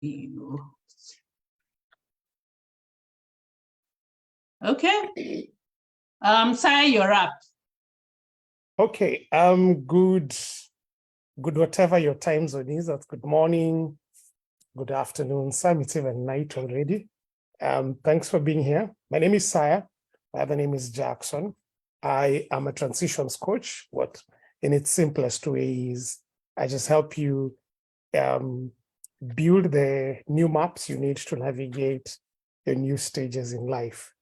You. Okay. Sai, you're up. Okay. Good whatever your time zone is. That's good morning, good afternoon. Some it's even night already. Thanks for being here. My name is Saya. My other name is Jackson. I am a transitions coach. What in its simplest way is I just help you build the new maps you need to navigate your new stages in life.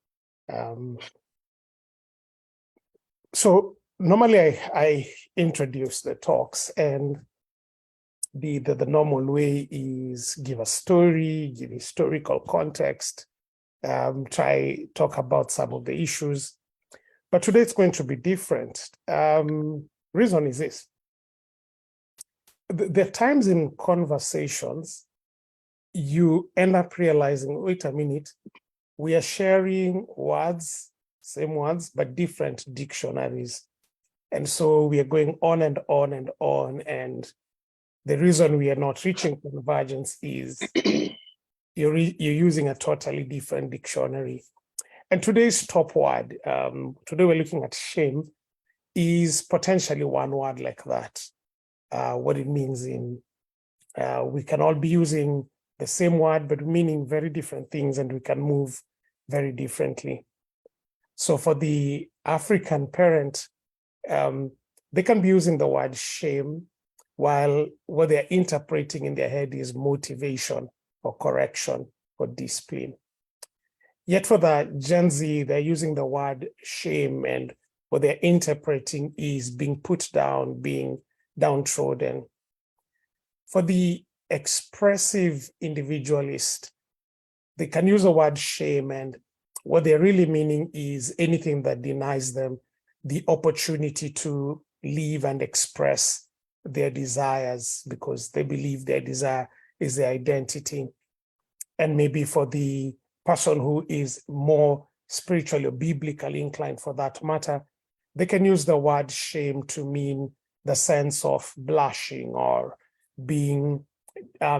So normally I introduce the talks, and the normal way is give a story, give historical context, talk about some of the issues. But today it's going to be different. Reason is this. There are times in conversations you end up realizing, wait a minute, we are sharing words, same words, but different dictionaries. And so we are going on and on and on. And the reason we are not reaching convergence is you're using a totally different dictionary. And today's top word, today we're looking at shame, is potentially one word like that. What it means we can all be using the same word, but meaning very different things, and we can move very differently. So for the African parent, they can be using the word shame, while what they're interpreting in their head is motivation or correction or discipline. Yet for the Gen Z, they're using the word shame, and what they're interpreting is being put down, being downtrodden. For the expressive individualist, they can use the word shame, and what they're really meaning is anything that denies them the opportunity to live and express their desires, because they believe their desire is their identity. And maybe for the person who is more spiritually or biblically inclined, for that matter, they can use the word shame to mean the sense of blushing or being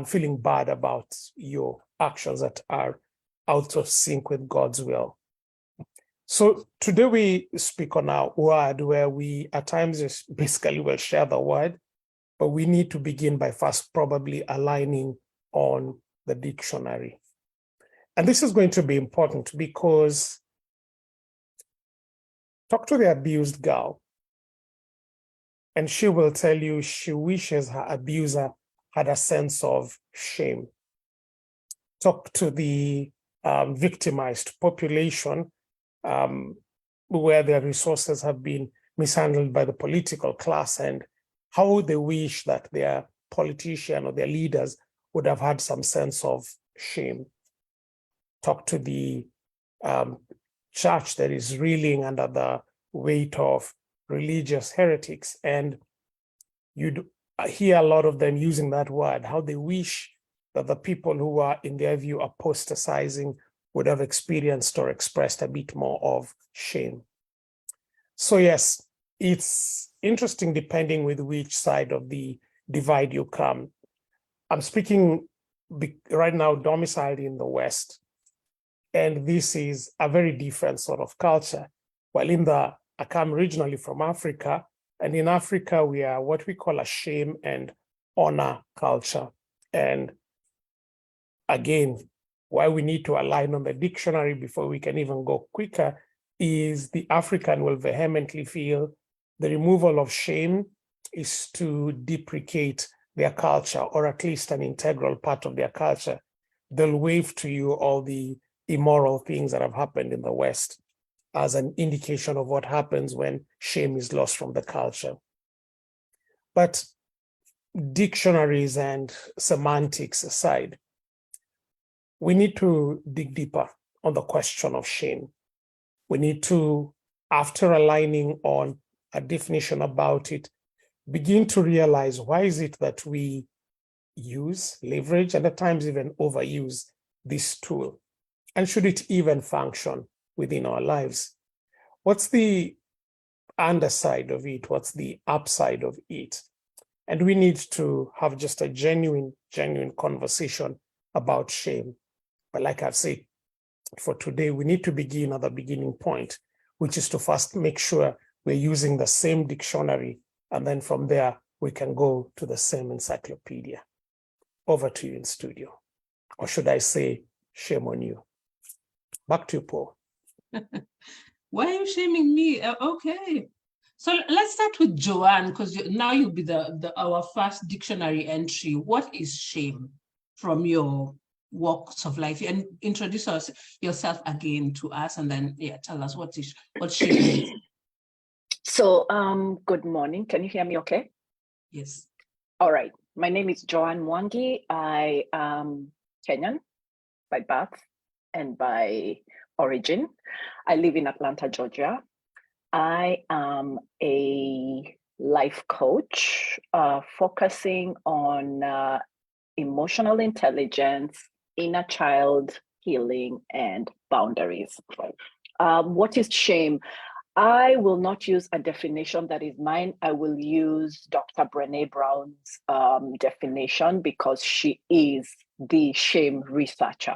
feeling bad about your actions that are out of sync with God's will. So today we speak on our word, where we at times just basically will share the word, but we need to begin by first probably aligning on the dictionary. And this is going to be important because talk to the abused girl, and she will tell you she wishes her abuser had a sense of shame. Talk to the victimized population, where their resources have been mishandled by the political class, and how they wish that their politician or their leaders would have had some sense of shame. Talk to the church that is reeling under the weight of religious heretics, and you'd hear a lot of them using that word, how they wish that the people who are, in their view, apostatizing would have experienced or expressed a bit more of shame. So yes, it's interesting depending with which side of the divide you come. I'm speaking right now domiciled in the West, and this is a very different sort of culture. While I come originally from Africa, and in Africa, we are what we call a shame and honor culture. And again, why we need to align on the dictionary before we can even go quicker is the African will vehemently feel the removal of shame is to deprecate their culture, or at least an integral part of their culture. They'll wave to you all the immoral things that have happened in the West as an indication of what happens when shame is lost from the culture. But dictionaries and semantics aside, we need to dig deeper on the question of shame. We need to, after aligning on a definition about it, begin to realize why is it that we use, leverage, and at times even overuse this tool? And should it even function within our lives? What's the underside of it? What's the upside of it? And we need to have just a genuine conversation about shame. But like I've said, for today, we need to begin at the beginning point, which is to first make sure we're using the same dictionary. And then from there, we can go to the same encyclopedia. Over to you in studio. Or should I say, shame on you. Back to you, Paul. Why are you shaming me? Okay. So let's start with Joanne, because now you'll be our first dictionary entry. What is shame from your walks of life? And introduce yourself again to us, and then tell us what shame is. So good morning. Can you hear me okay? Yes. All right. My name is Joanne Mwangi. I am Kenyan by birth and by origin. I live in Atlanta, Georgia. I am a life coach focusing on emotional intelligence, inner child healing, and boundaries. What is shame? I will not use a definition that is mine. I will use Dr. Brené Brown's definition because she is the shame researcher.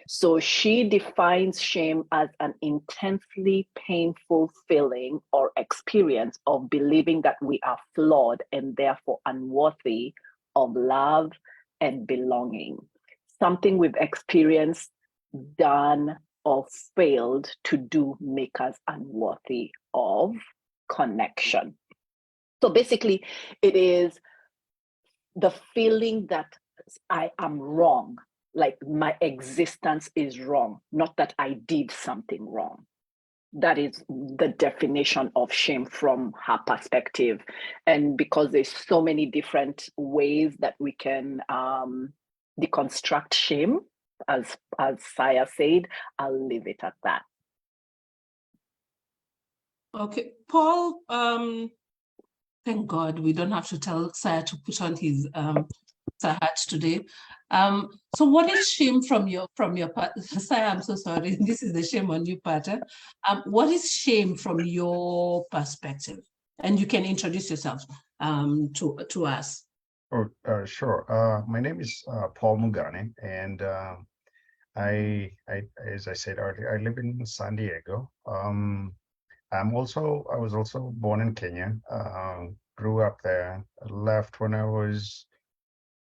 So she defines shame as an intensely painful feeling or experience of believing that we are flawed and therefore unworthy of love and belonging. Something we've experienced, done, or failed to do make us unworthy of connection. So basically, it is the feeling that I am wrong, like my existence is wrong, not that I did something wrong. That is the definition of shame from her perspective. And because there's so many different ways that we can deconstruct shame, as Saya said, I'll leave it at that. Okay, Paul, thank God we don't have to tell Saya to put on his hat today. So what is shame from your part? Saya, I'm so sorry. This is the shame on you part. What is shame from your perspective? And you can introduce yourself to us. Oh, sure. My name is Paul Mugane, and I, as I said earlier, I live in San Diego. I was also born in Kenya. Grew up there. Left when I was,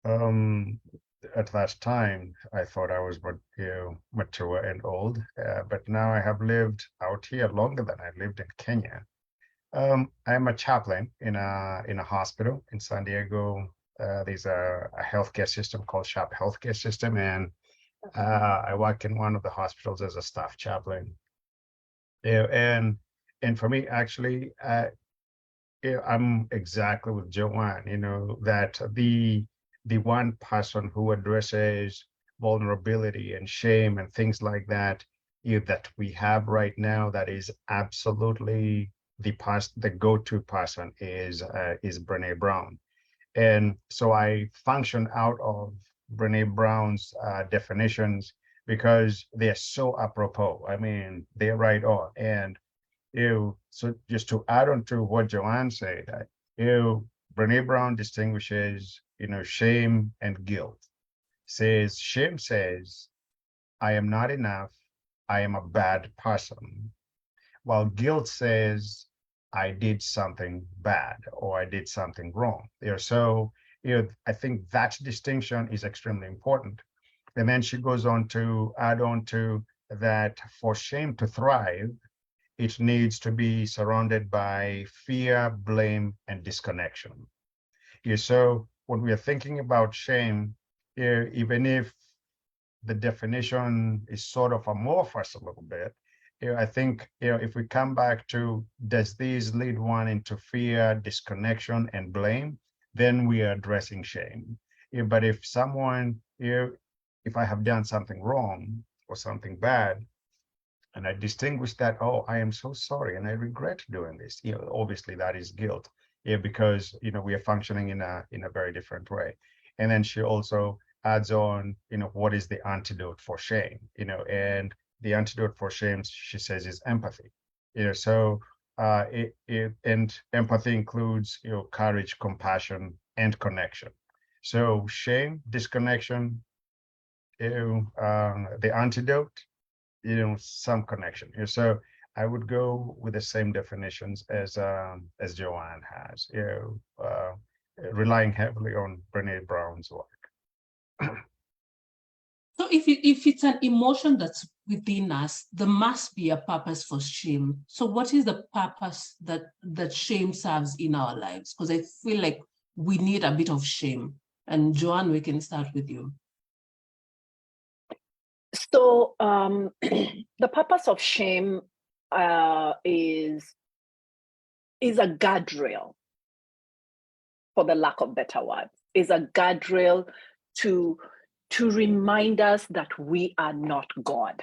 at that time, I thought I was mature and old. But now I have lived out here longer than I lived in Kenya. I'm a chaplain in a hospital in San Diego. There's a healthcare system called SHAP Healthcare System, and I work in one of the hospitals as a staff chaplain. And for me, actually, I'm exactly with Joanne. That the one person who addresses vulnerability and shame and things like that, that we have right now, that is absolutely the go-to person is Brené Brown. And so I function out of Brené Brown's definitions because they're so apropos. I mean, they're right on. And so just to add on to what Joanne said, Brené Brown distinguishes, shame and guilt. Shame says, I am not enough, I am a bad person. While guilt says, I did something bad or I did something wrong. So, I think that distinction is extremely important. And then she goes on to add on to that for shame to thrive, it needs to be surrounded by fear, blame, and disconnection. So when we are thinking about shame, even if the definition is sort of amorphous a little bit, I think if we come back to, does these lead one into fear, disconnection, and blame, then we are addressing shame. But if someone, if I have done something wrong or something bad, and I distinguish that, oh, I am so sorry and I regret doing this, obviously that is guilt, because we are functioning in a very different way. And then she also adds on, what is the antidote for shame, and the antidote for shame, she says, is empathy. So and empathy includes, courage, compassion, and connection. So shame, disconnection, the antidote, some connection. So I would go with the same definitions as Joanne has, relying heavily on Brene Brown's work. So if it's an emotion that's within us, there must be a purpose for shame. So what is the purpose that shame serves in our lives? Because I feel like we need a bit of shame. And Joanne, we can start with you. So the purpose of shame is a guardrail, for the lack of better words, is a guardrail to remind us that we are not God,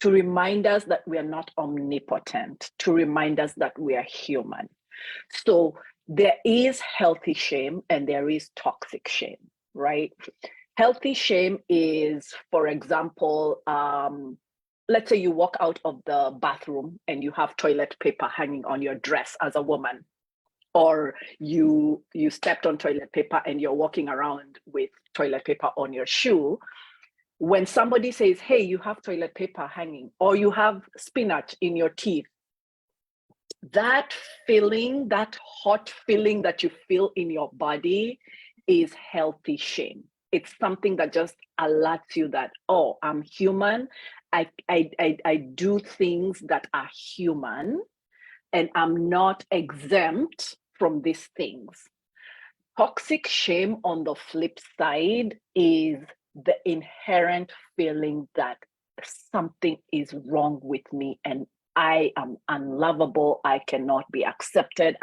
to remind us that we are not omnipotent, to remind us that we are human. So there is healthy shame and there is toxic shame, right? Healthy shame is, for example, let's say you walk out of the bathroom and you have toilet paper hanging on your dress as a woman, or you stepped on toilet paper and you're walking around with toilet paper on your shoe. When somebody says, hey, you have toilet paper hanging, or you have spinach in your teeth, that feeling, that hot feeling that you feel in your body is healthy shame. It's something that just alerts you that, oh, I'm human. I do things that are human, and I'm not exempt from these things. Toxic shame, on the flip side, is the inherent feeling that something is wrong with me and I am unlovable. I cannot be accepted.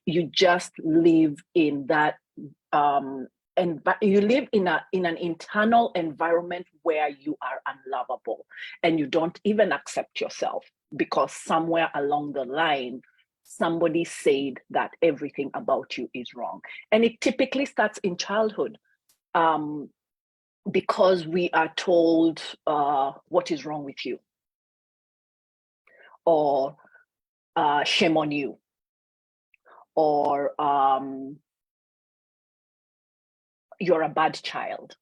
You just live in that, and you live in an internal environment where you are unlovable and you don't even accept yourself because somewhere along the line, somebody said that everything about you is wrong. And it typically starts in childhood, because we are told what is wrong with you, or shame on you, or you're a bad child.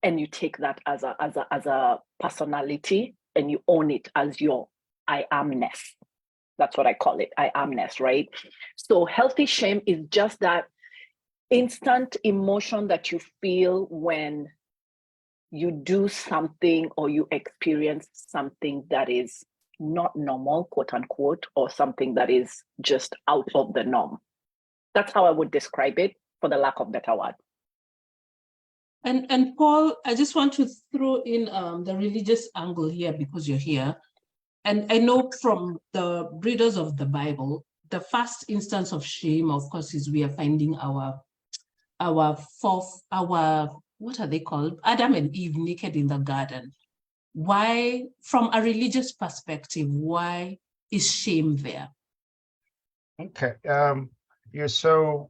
And you take that as a personality and you own it as your I amness. That's what I call it, I amness, right? So healthy shame is just that instant emotion that you feel when you do something or you experience something that is not normal, quote unquote, or something that is just out of the norm. That's how I would describe it, for the lack of better word. And Paul, I just want to throw in the religious angle here because you're here. And I know from the readers of the Bible, the first instance of shame, of course, is we are finding our what are they called? Adam and Eve naked in the garden. Why, from a religious perspective, why is shame there? Okay. So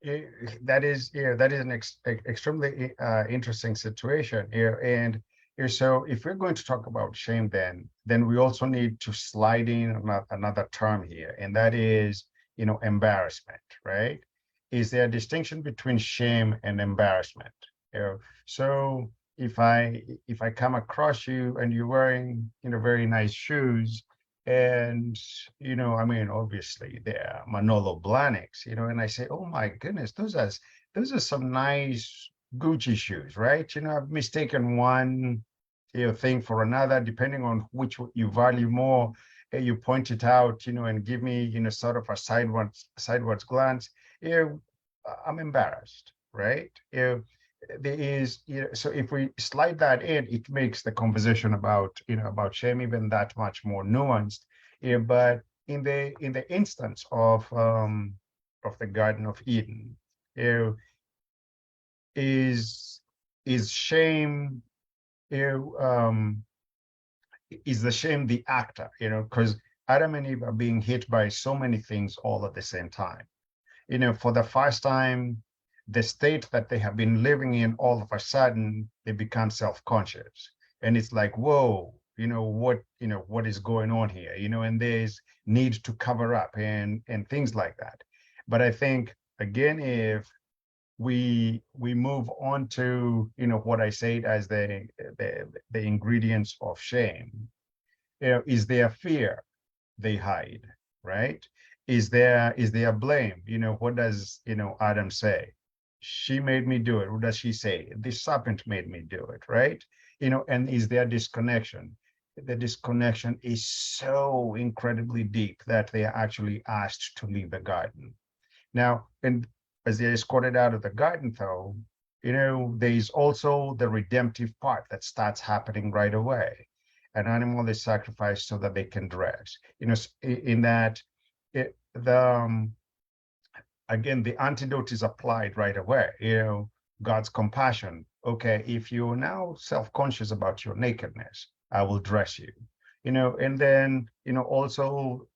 that is an extremely interesting situation here. And so if we're going to talk about shame, then we also need to slide in another term here, and that is, embarrassment, right? Is there a distinction between shame and embarrassment? So if I come across you and you're wearing, very nice shoes, and obviously they're Manolo Blahniks, and I say, oh my goodness, those are some nice Gucci shoes, right? I've mistaken one thing for another, depending on which you value more. You point it out, and give me, sort of a sideways glance. I'm embarrassed, right? There is, so if we slide that in, it makes the conversation about shame even that much more nuanced. But in the instance of the Garden of Eden, is shame, is the shame the actor, because Adam and Eve are being hit by so many things all at the same time. For the first time, the state that they have been living in, all of a sudden, they become self-conscious. And it's like, whoa, what is going on here? And there's need to cover up and things like that. But I think, again, if we move on to, you know, what I said as the ingredients of shame. You know, is there fear? They hide, right? Is there blame? You know, what does, you know, Adam say? She made me do it. What does she say? The serpent made me do it, right? You know, and is there disconnection? The disconnection is so incredibly deep that they are actually asked to leave the garden. Now, and as they are escorted out of the garden, though, you know, there is also the redemptive part that starts happening right away. An animal is sacrificed so that they can dress. You know, in that, again, the antidote is applied right away. You know, God's compassion. Okay, if you're now self-conscious about your nakedness, I will dress you. You know, and then, you know, also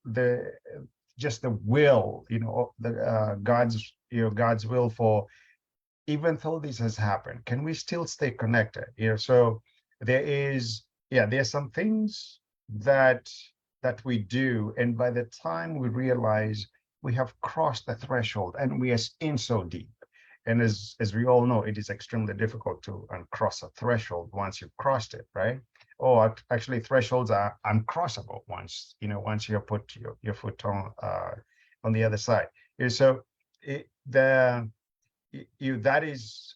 just the will, you know, the God's will for, even though this has happened, can we still stay connected? You know, so there's some things that we do, and by the time we realize we have crossed the threshold and we are in so deep, and as we all know, it is extremely difficult to uncross a threshold once you've crossed it, right? Or actually, thresholds are uncrossable once you put your foot on the other side. So that is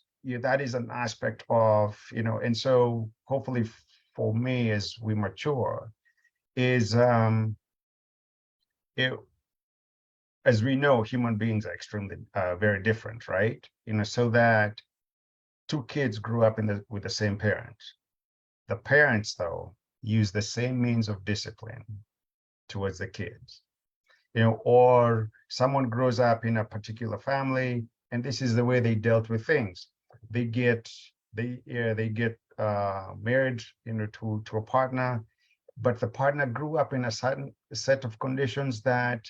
an aspect of, you know, and so hopefully for me, as we mature, is as we know, human beings are extremely very different, right? You know, so that two kids grew up with the same parents. The parents, though, use the same means of discipline towards the kids. You know, or someone grows up in a particular family, and this is the way they dealt with things. They get married, you know, to a partner, but the partner grew up in a certain set of conditions that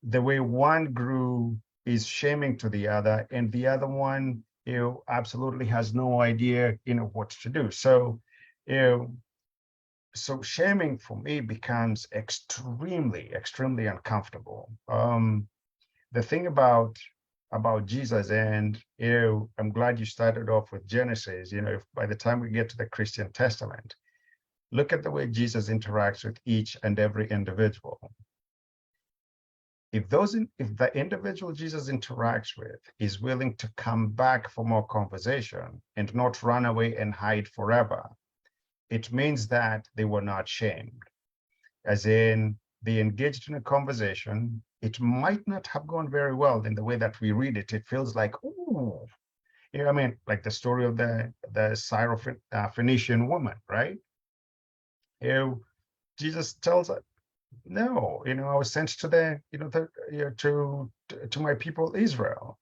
the way one grew is shaming to the other, and the other one, you know, absolutely has no idea, you know, what to do. So, you know, so shaming for me becomes extremely, extremely uncomfortable. The thing about Jesus, and you know, I'm glad you started off with Genesis. You know, if by the time we get to the Christian Testament, look at the way Jesus interacts with each and every individual. If the individual Jesus interacts with is willing to come back for more conversation and not run away and hide forever, it means that they were not shamed. As in, they engaged in a conversation. It might not have gone very well in the way that we read it. It feels like, ooh, you know, I mean, like the story of the Syrophoenician woman, right? You know, Jesus tells her, no, you know, I was sent to to my people Israel.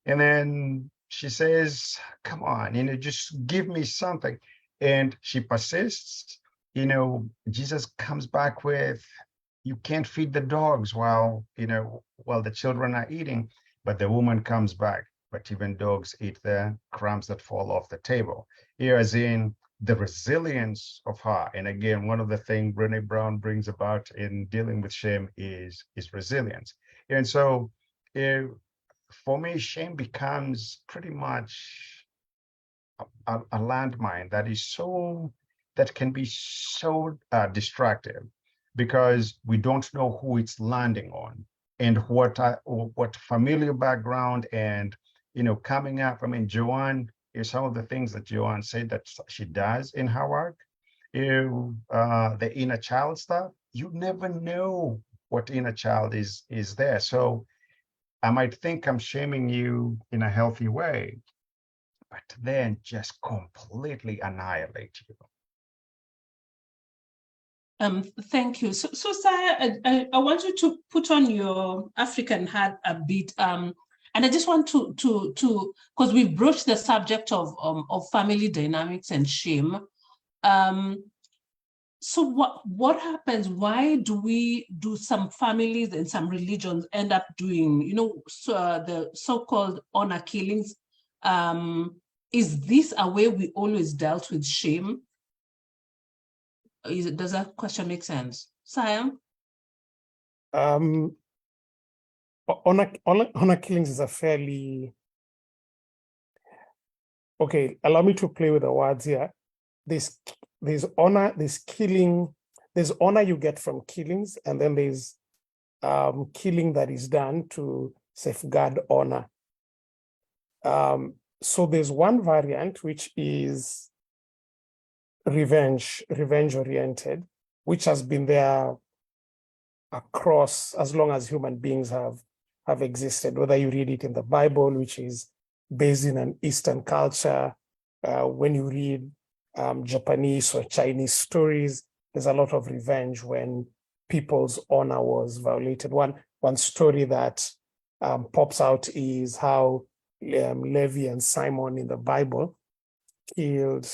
And then she says, come on, you know, just give me something. And she persists. You know, Jesus comes back with, you can't feed the dogs while the children are eating. But the woman comes back, but even dogs eat the crumbs that fall off the table. Here, as in the resilience of her. And again, one of the things Brené Brown brings about in dealing with shame is resilience. And so for me, shame becomes pretty much a landmine that can be so destructive, because we don't know who it's landing on and what familiar background and, you know, coming up. I mean, Joanne, some of the things that Joanne said that she does in her work, the inner child stuff, you never know what inner child is there. So I might think I'm shaming you in a healthy way, but then just completely annihilate you. Thank you. So Saya, I want you to put on your African hat a bit. And I just want to because we've broached the subject of family dynamics and shame. So what happens? Why do some families and some religions end up doing, you know, the so-called honor killings? Is this a way we always dealt with shame? Does that question make sense, Siam? Honor killings is a fairly okay, allow me to play with the words here. There's honor, there's killing, there's honor you get from killings, and then there's killing that is done to safeguard honor. So there's one variant which is revenge oriented, which has been there across as long as human beings have existed, whether you read it in the Bible, which is based in an Eastern culture, when you read Japanese or Chinese stories, there's a lot of revenge when people's honor was violated. One story that pops out is how Levi and Simon in the Bible killed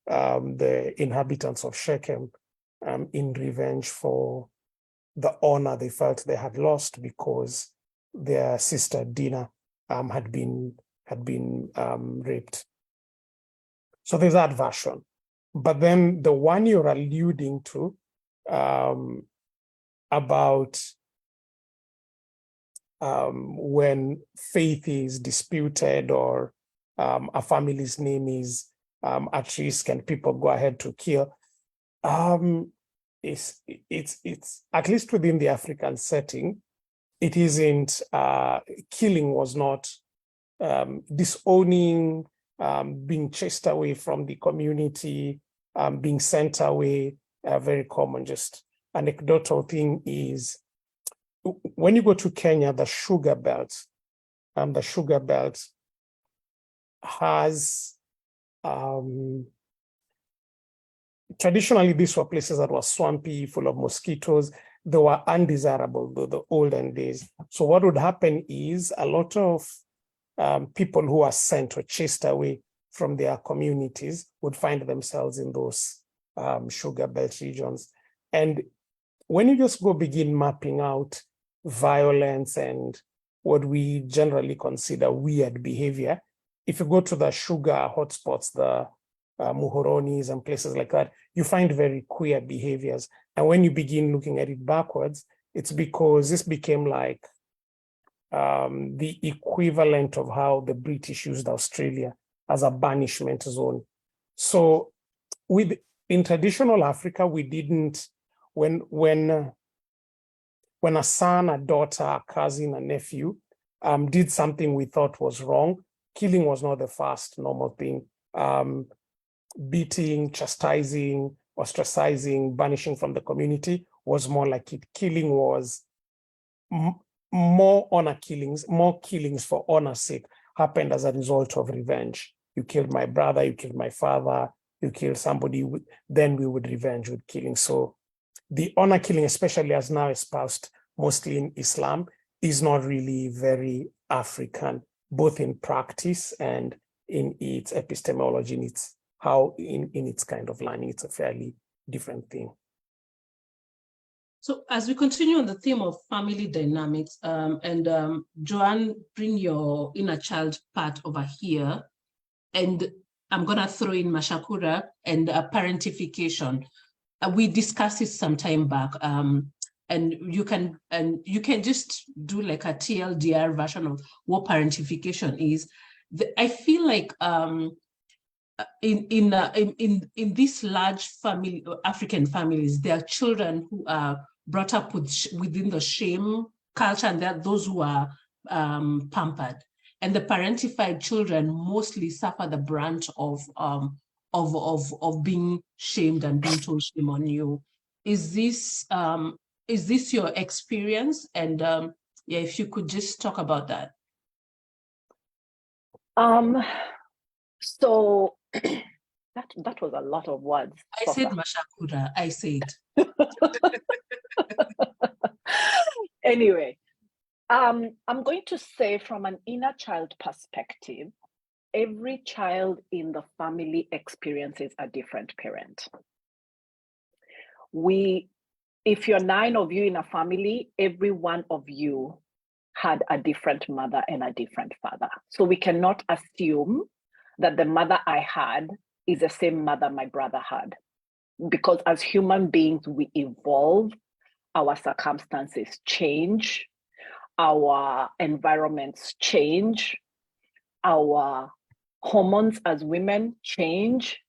the inhabitants of Shechem in revenge for the honor they felt they had lost because their sister Dinah had been raped. So there's that version. But then the one you're alluding to about when faith is disputed or a family's name is at risk and people go ahead to kill, it's at least within the African setting, it isn't, killing was not disowning, being chased away from the community, being sent away, very common. Just anecdotal thing is when you go to Kenya, the sugar belt has traditionally these were places that were swampy, full of mosquitoes. They were undesirable, the olden days. So what would happen is a lot of people who are sent or chased away from their communities would find themselves in those sugar belt regions. And when you just go begin mapping out violence and what we generally consider weird behavior, if you go to the sugar hotspots, the Muhoronis and places like that, you find very queer behaviors. And when you begin looking at it backwards, it's because this became like the equivalent of how the British used Australia as a banishment zone. So in traditional Africa, we didn't, when a son, a daughter, a cousin, a nephew did something we thought was wrong, killing was not the first normal thing. Beating, chastising, ostracizing, banishing from the community was more like it. Killing was more honor killings, more killings for honor's sake happened as a result of revenge. You killed my brother, you killed my father, you killed somebody, then we would revenge with killing. So the honor killing, especially as now espoused mostly in Islam, is not really very African, both in practice and in its epistemology, in its how in its kind of learning. It's a fairly different thing. So as we continue on the theme of family dynamics, Joanne, bring your inner child part over here, and I'm gonna throw in Mashakura and parentification. We discussed it some time back, and you can just do like a TLDR version of what parentification is. I feel like in these large family African families, there are children who are brought up within the shame culture, and there are those who are pampered. And the parentified children mostly suffer the brunt of being shamed and being told shame on you. Is this your experience? And yeah, if you could just talk about that. So that was a lot of words. I said Mashakura, I said. Anyway, I'm going to say from an inner child perspective, every child in the family experiences a different parent. If you're 9 of you in a family, every one of you had a different mother and a different father. So we cannot assume that the mother I had is the same mother my brother had. Because as human beings, we evolve, our circumstances change, our environments change, our hormones as women change.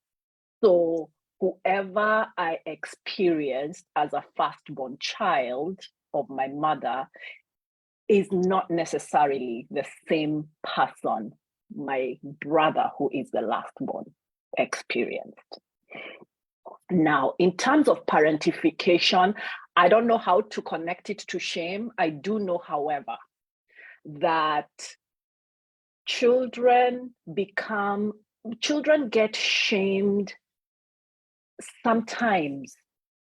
So whoever I experienced as a firstborn child of my mother is not necessarily the same person my brother, who is the lastborn, experienced. Now, in terms of parentification, I don't know how to connect it to shame. I do know, however, that children get shamed sometimes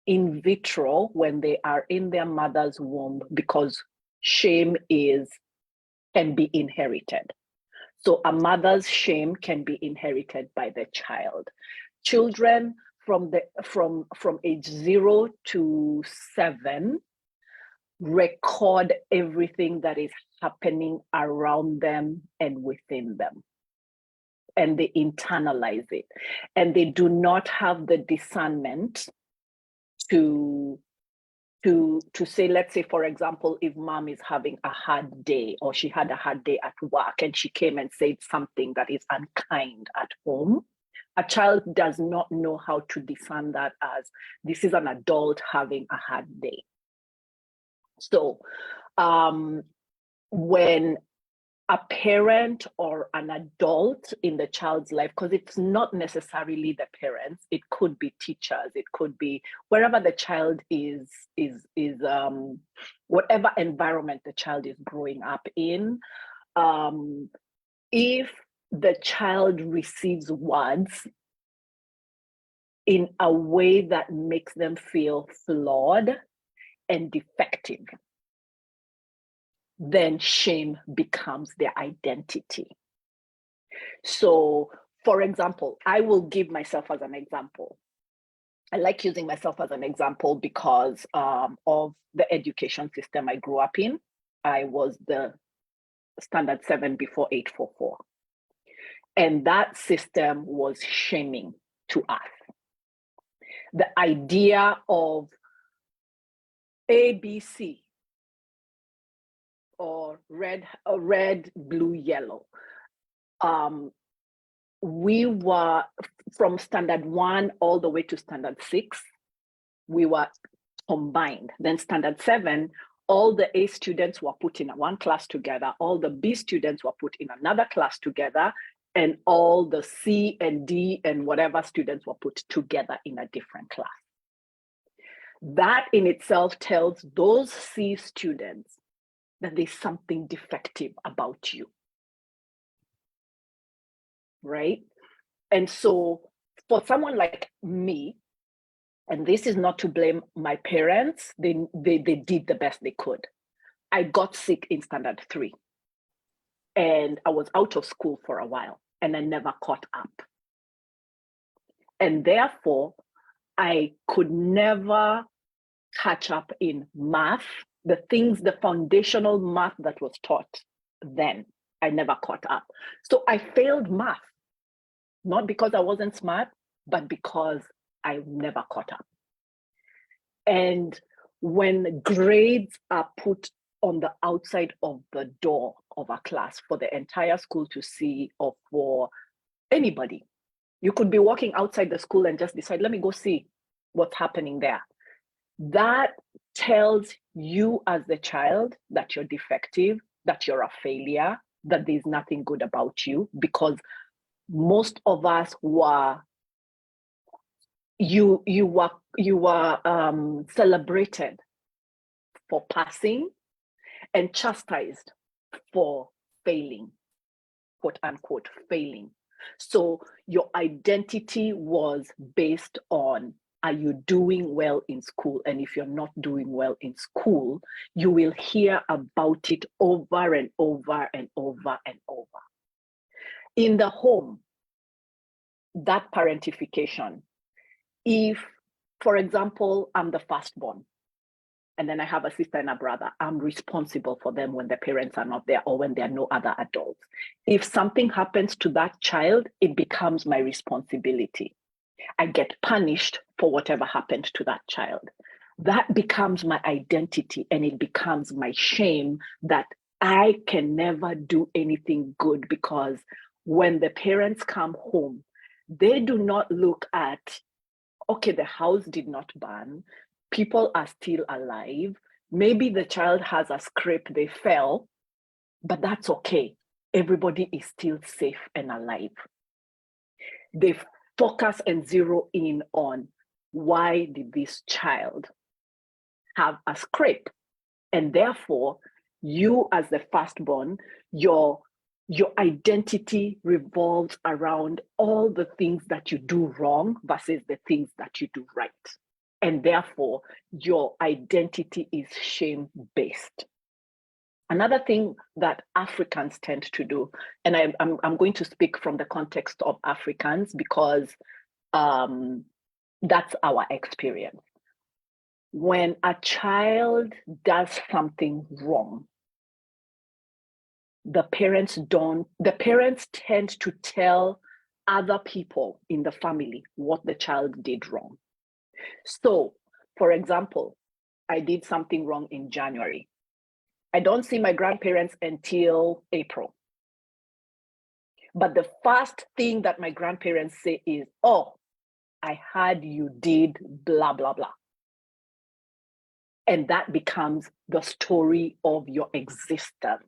in vitro when they are in their mother's womb, because shame can be inherited. So a mother's shame can be inherited by the child. Children from age 0 to 7 record everything that is happening around them and within them, and they internalize it, and they do not have the discernment to say, let's say, for example, if mom is having a hard day, or she had a hard day at work and she came and said something that is unkind at home, a child does not know how to discern that as this is an adult having a hard day. So when a parent or an adult in the child's life, because it's not necessarily the parents, it could be teachers, it could be wherever the child is whatever environment the child is growing up in, if the child receives words in a way that makes them feel flawed and defective, then shame becomes their identity. So, for example, I will give myself as an example. I like using myself as an example because of the education system I grew up in. I was the standard 7 before 844. And that system was shaming to us. The idea of ABC, or red, blue, yellow. We were from standard 1 all the way to standard 6, we were combined. Then standard 7, all the A students were put in one class together, all the B students were put in another class together, and all the C and D and whatever students were put together in a different class. That in itself tells those C students that there's something defective about you, right? And so for someone like me, and this is not to blame my parents, they did the best they could. I got sick in standard 3 and I was out of school for a while and I never caught up. And therefore, I could never catch up in math, the foundational math that was taught then, I never caught up. So I failed math, not because I wasn't smart, but because I never caught up. And when grades are put on the outside of the door of a class for the entire school to see, or for anybody, you could be walking outside the school and just decide, let me go see what's happening there. That tells you as the child that you're defective, that you're a failure, that there's nothing good about you, because most of us were celebrated for passing and chastised for failing, quote unquote, failing. So your identity was based on, are you doing well in school? And if you're not doing well in school, you will hear about it over and over and over and over. In the home, that parentification, if, for example, I'm the firstborn, and then I have a sister and a brother, I'm responsible for them when their parents are not there or when there are no other adults. If something happens to that child, it becomes my responsibility. I get punished for whatever happened to that child. That becomes my identity, and it becomes my shame that I can never do anything good because when the parents come home, they do not look at, okay, the house did not burn, people are still alive, maybe the child has a scrape, they fell, but that's okay. Everybody is still safe and alive. They focus and zero in on, why did this child have a scrape? And therefore, you as the firstborn, your identity revolves around all the things that you do wrong versus the things that you do right. And therefore, your identity is shame-based. Another thing that Africans tend to do, and I'm going to speak from the context of Africans because that's our experience. When a child does something wrong, the parents tend to tell other people in the family what the child did wrong. So, for example, I did something wrong in January. I don't see my grandparents until April. But the first thing that my grandparents say is, oh, I heard you did blah, blah, blah. And that becomes the story of your existence.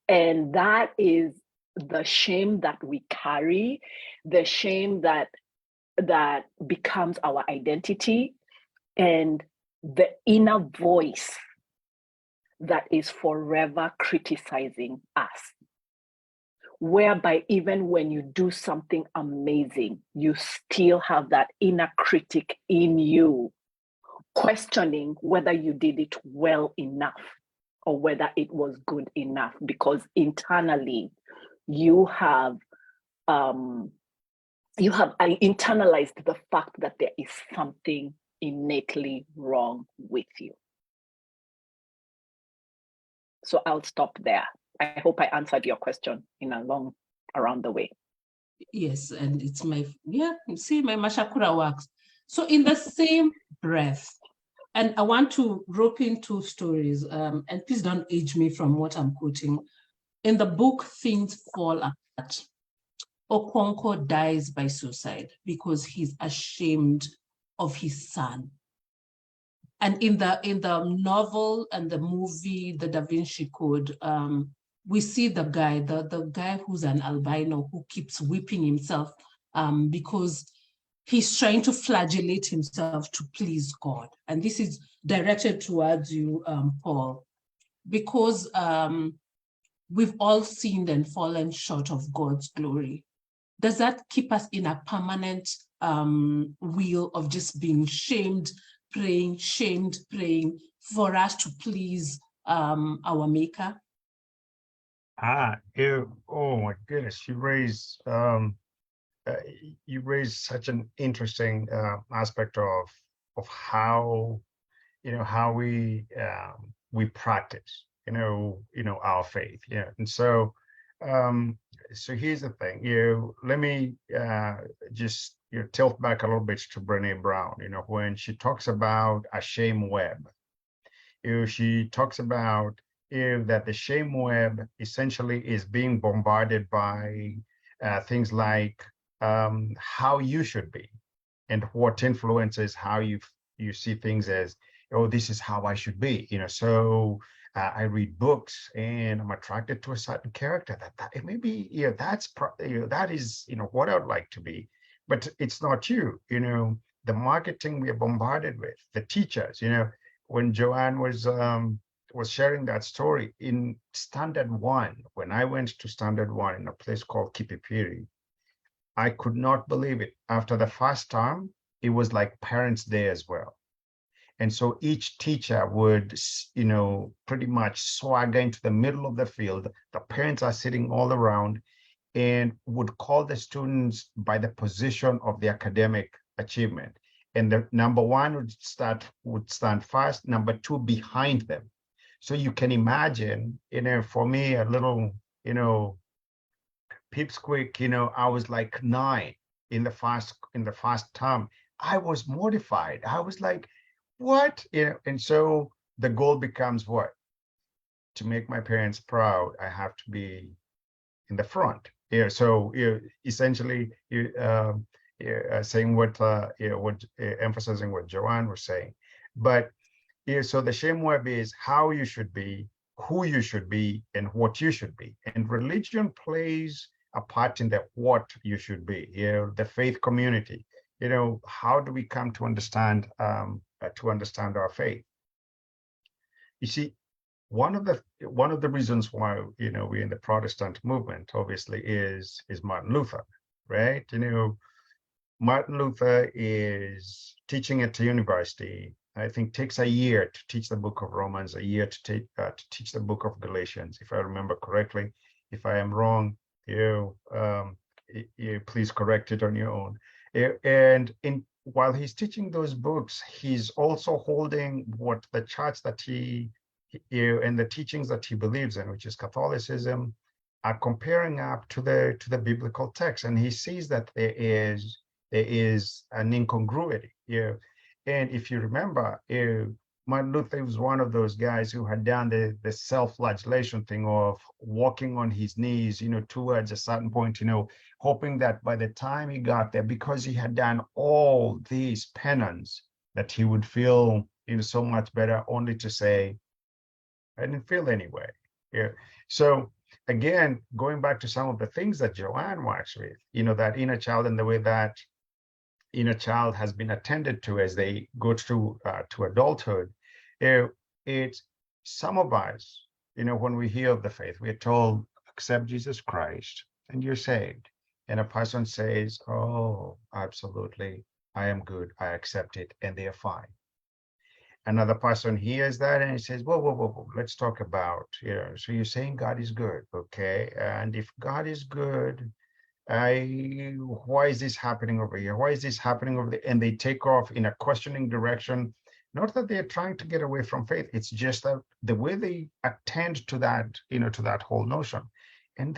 And that is the shame that we carry, the shame that becomes our identity, and the inner voice that is forever criticizing us. Whereby even when you do something amazing, you still have that inner critic in you, questioning whether you did it well enough or whether it was good enough, because internally you have internalized the fact that there is something innately wrong with you. So I'll stop there. I hope I answered your question in a long around the way. Yes, and it's my mashakura works. So in the same breath, and I want to rope in two stories, and please don't age me from what I'm quoting. In the book, Things Fall Apart, Okonkwo dies by suicide because he's ashamed of his son. And in the novel and the movie, The Da Vinci Code, we see the guy who's an albino who keeps whipping himself because he's trying to flagellate himself to please God. And this is directed towards you, Paul, because we've all sinned and fallen short of God's glory. Does that keep us in a permanent wheel of just being shamed, praying for us to please our Maker? Oh my goodness, you raised such an interesting aspect of how how we practice our faith, and so so here's the thing, let me just tilt back a little bit to Brené Brown. When she talks about a shame web, she talks about that the shame web essentially is being bombarded by things like how you should be, and what influences how you see things as, oh, this is how I should be. So I read books and I'm attracted to a certain character that it may be, that is what I would like to be, but it's not you. The marketing we are bombarded with, the teachers. When Joanne was sharing that story in Standard 1, when I went to Standard 1 in a place called Kipipiri, I could not believe it. After the first term, it was like Parents' Day as well. And so each teacher would, pretty much swagger into the middle of the field. The parents are sitting all around and would call the students by the position of the academic achievement. And the number one would stand first, number two behind them. So you can imagine, for me, a little, pipsqueak, I was like 9 in the first term. I was mortified. I was like, what? And so the goal becomes what? To make my parents proud, I have to be in the front. Yeah, so essentially, saying what emphasizing what Joanne was saying. But so the shame web is how you should be, who you should be, and what you should be. And religion plays a part in the what you should be. The faith community. How do we come to understand our faith? You see, one of the reasons why we're in the Protestant movement, obviously, is Martin Luther, right? Martin Luther is teaching at a university. I think takes a year to teach the book of Romans, a year to teach the book of Galatians, if I remember correctly. If I am wrong, please correct it on your own. And while he's teaching those books, he's also holding what the church that he and the teachings that he believes in, which is Catholicism, are comparing up to the biblical text, and he sees that there is an incongruity. And if you remember, Martin Luther was one of those guys who had done the self-flagellation thing of walking on his knees, towards a certain point, hoping that by the time he got there, because he had done all these penance, that he would feel, so much better, only to say, I didn't feel anyway. So again, going back to some of the things that Joanne works with, that inner child and the way that inner child has been attended to as they go through to adulthood. It's some of us, when we hear of the faith, we're told, accept Jesus Christ and you're saved. And a person says, oh, absolutely, I am good, I accept it, and they're fine. Another person hears that and he says, whoa, let's talk about, so you're saying God is good, okay? And if God is good, why is this happening over here? Why is this happening over there? And they take off in a questioning direction. Not that they're trying to get away from faith. It's just that the way they attend to that, to that whole notion. And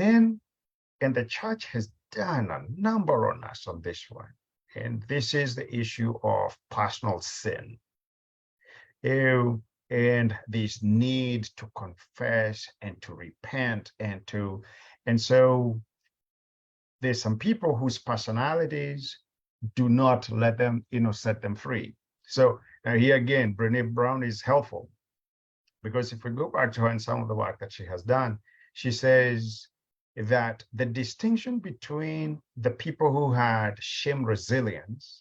the church has done a number on us on this one. And this is the issue of personal sin. And this need to confess and to repent and so there's some people whose personalities do not let them, set them free. So here again, Brené Brown is helpful, because if we go back to her and some of the work that she has done, she says that the distinction between the people who had shame resilience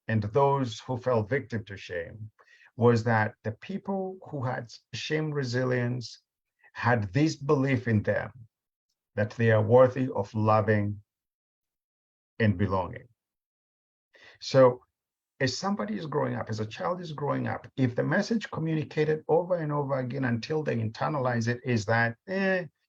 and those who fell victim to shame was that the people who had shame resilience had this belief in them that they are worthy of loving and belonging. So as somebody is growing up, as a child is growing up, if the message communicated over and over again until they internalize it is that,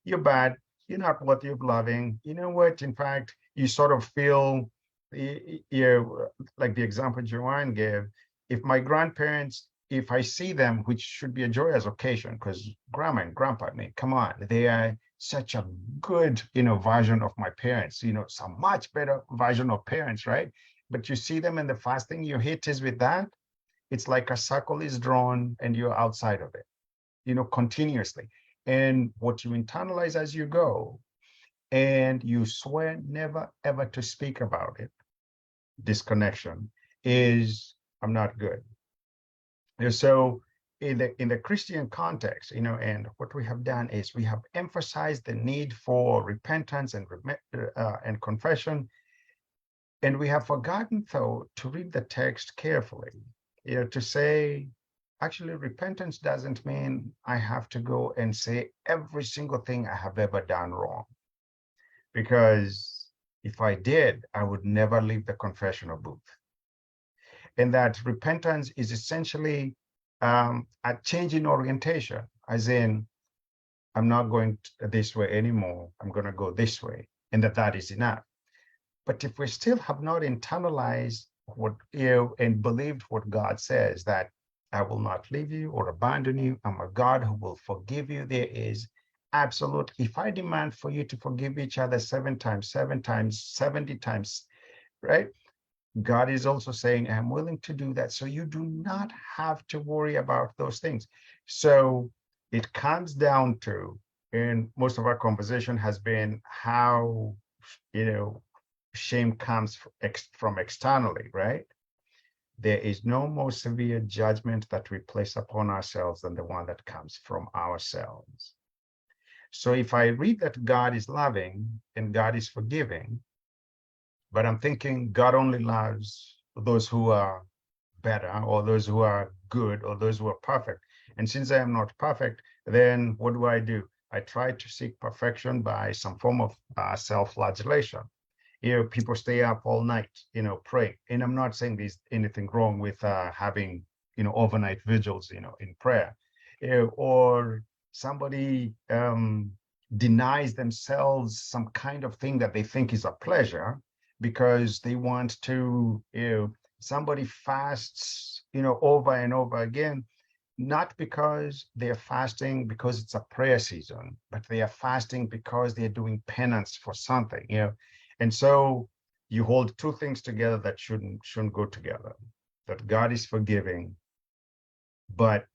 you're bad, you're not worthy of loving, you know what, in fact, you sort of feel, like the example Joanne gave, if my grandparents, if I see them, which should be a joyous occasion, because grandma and grandpa, come on, they are such a good, version of my parents, it's a much better version of parents, right? But you see them and the first thing you hit is with that, it's like a circle is drawn and you're outside of it, continuously. And what you internalize as you go, and you swear never, ever to speak about it, disconnection, is, I'm not good. And so in the Christian context, and what we have done is we have emphasized the need for repentance and confession, and we have forgotten, though, to read the text carefully, to say, actually, repentance doesn't mean I have to go and say every single thing I have ever done wrong, because if I did, I would never leave the confessional booth. And that repentance is essentially a change in orientation, as in, I'm not going this way anymore, I'm going to go this way, and that is enough. But if we still have not internalized what and believed what God says, that I will not leave you or abandon you, I'm a God who will forgive you, there is absolute, if I demand for you to forgive each other 7 times, 7 times, 70 times, right? God is also saying, I'm willing to do that. So you do not have to worry about those things. So it comes down to, And most of our conversation has been how, shame comes from externally, right? There is no more severe judgment that we place upon ourselves than the one that comes from ourselves. So if I read that God is loving and God is forgiving, but I'm thinking God only loves those who are better or those who are good or those who are perfect. And since I am not perfect, then what do? I try to seek perfection by some form of self-flagellation. People stay up all night, praying. And I'm not saying there's anything wrong with having, overnight vigils, in prayer. Or somebody denies themselves some kind of thing that they think is a pleasure because they want to, somebody fasts, over and over again, not because they're fasting because it's a prayer season, but they are fasting because they're doing penance for something, And so you hold two things together that shouldn't go together. That God is forgiving, but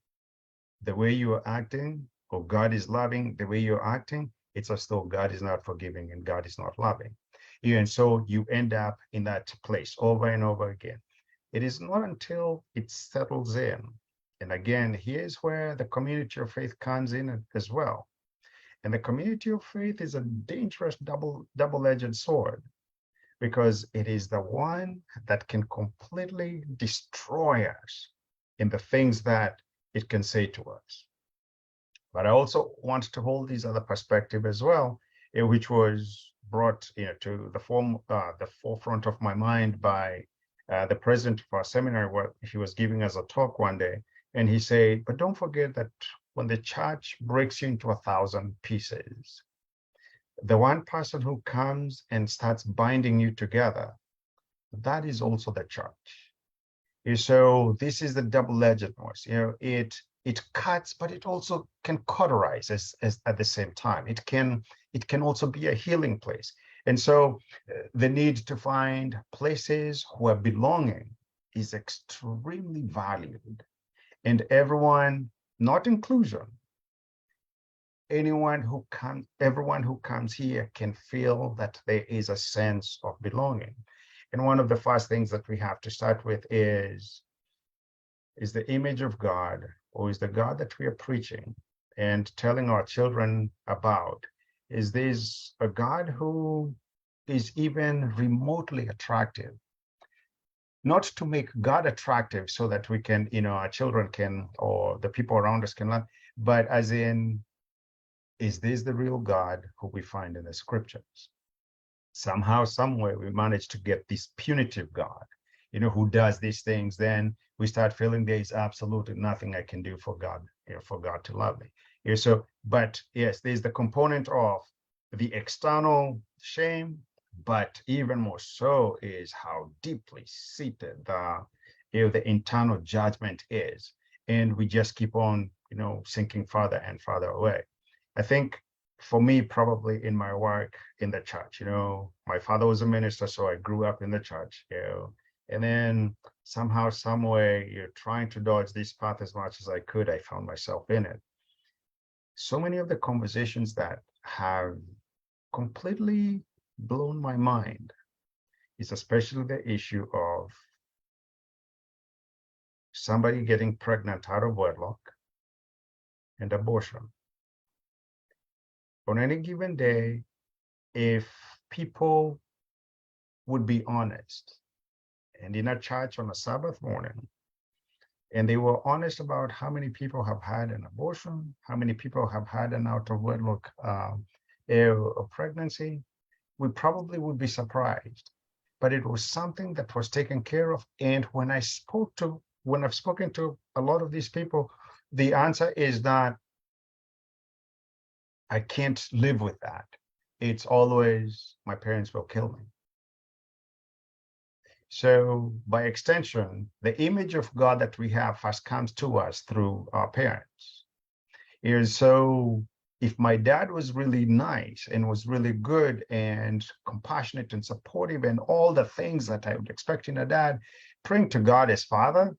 the way you are acting, or God is loving, the way you're acting, it's as though God is not forgiving and God is not loving. And so you end up in that place over and over again. It is not until it settles in. And again, here's where the community of faith comes in as well. And the community of faith is a dangerous double-edged sword, because it is the one that can completely destroy us in the things that it can say to us. But I also want to hold this other perspective as well, which was brought to the forefront of my mind by the president of our seminary, where he was giving us a talk one day, and he said, but don't forget that when the church breaks you into 1,000 pieces, the one person who comes and starts binding you together, that is also the church. So this is the double-edged force. It cuts, but it also can cauterize as at the same time. It can also be a healing place. And so the need to find places where belonging is extremely valued. And everyone, not inclusion, everyone who comes here can feel that there is a sense of belonging. And one of the first things that we have to start with is the image of God, or is the God that we are preaching and telling our children about, is this a God who is even remotely attractive? Not to make God attractive so that we can, our children can, or the people around us can learn, but as in, is this the real God who we find in the scriptures? Somehow, somewhere, we manage to get this punitive God, who does these things. Then we start feeling there is absolutely nothing I can do for God, for God to love me. But yes, there's the component of the external shame, but even more so is how deeply seated the internal judgment is. And we just keep on, sinking farther and farther away. I think for me, probably in my work in the church, my father was a minister, so I grew up in the church, and then somehow, some way, trying to dodge this path as much as I could, I found myself in it. So many of the conversations that have completely blown my mind is especially the issue of somebody getting pregnant out of wedlock and abortion. On any given day, if people would be honest, and in a church on a Sabbath morning, and they were honest about how many people have had an abortion, how many people have had an out of wedlock pregnancy, we probably would be surprised. But it was something that was taken care of. And when I've spoken to a lot of these people, the answer is that I can't live with that. It's always, my parents will kill me. So by extension, the image of God that we have first comes to us through our parents. So if my dad was really nice and was really good and compassionate and supportive and all the things that I would expect in a dad, praying to God as Father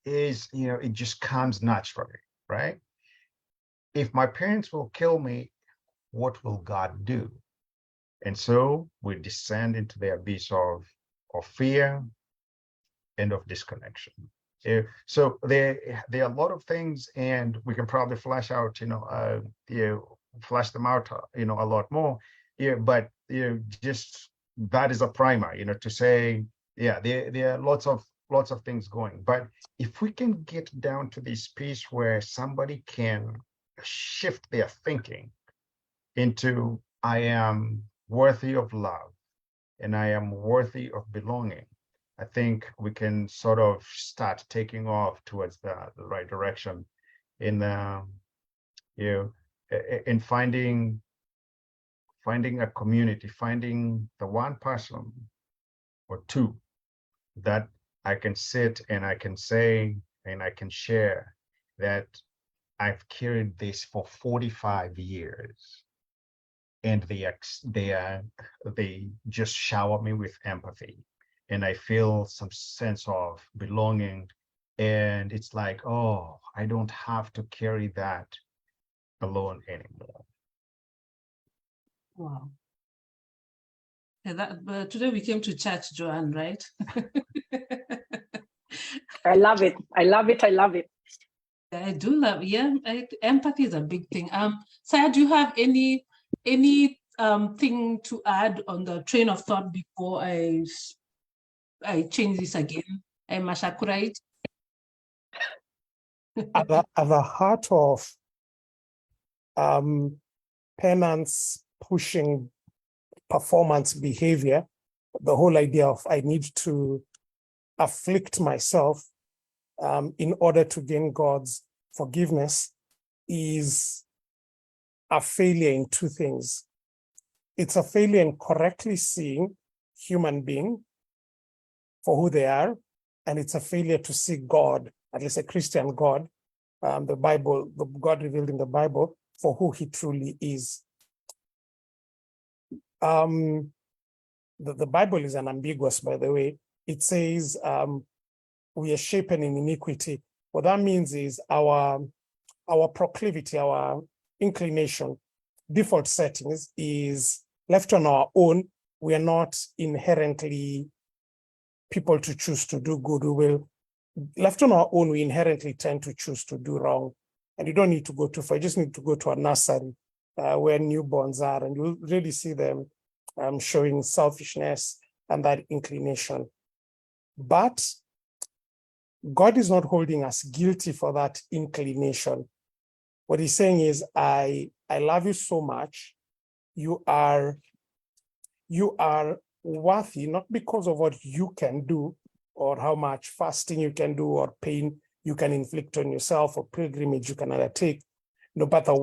is, it just comes naturally, right? If my parents will kill me, what will God do? And so we descend into the abyss of fear and of disconnection. So there are a lot of things, and we can probably flesh out, flesh them out, a lot more. But just that is a primer, to say, there are lots of things going. But if we can get down to this piece where somebody can shift their thinking into, I am worthy of love and I am worthy of belonging, I think we can sort of start taking off towards the right direction in in finding a community, finding the one person or two that I can sit and I can say and I can share that I've carried this for 45 years, and they just shower me with empathy, and I feel some sense of belonging, and it's like, oh, I don't have to carry that alone anymore. Wow. Yeah, but today we came to church, Joanne, right? I love it. I love it. I love it. I do love, empathy is a big thing. Saya, do you have any thing to add on the train of thought before I change this again? I'm Mashakurite. At the heart of penance pushing performance behavior, the whole idea of I need to afflict myself in order to gain God's forgiveness is a failure in two things. It's a failure in correctly seeing human being for who they are, and it's a failure to see God, at least a Christian God, the Bible, the God revealed in the Bible, for who he truly is. The Bible is unambiguous, by the way. It says we are shapen in iniquity. What that means is our proclivity, our inclination, default settings is left on our own. We are not inherently people to choose to do good. We will, left on our own, we inherently tend to choose to do wrong. And you don't need to go too far. You just need to go to a nursery where newborns are, and you'll really see them showing selfishness and that inclination. But God is not holding us guilty for that inclination. What he's saying is, I love you so much. You are worthy, not because of what you can do or how much fasting you can do or pain you can inflict on yourself or pilgrimage you can undertake. No, but the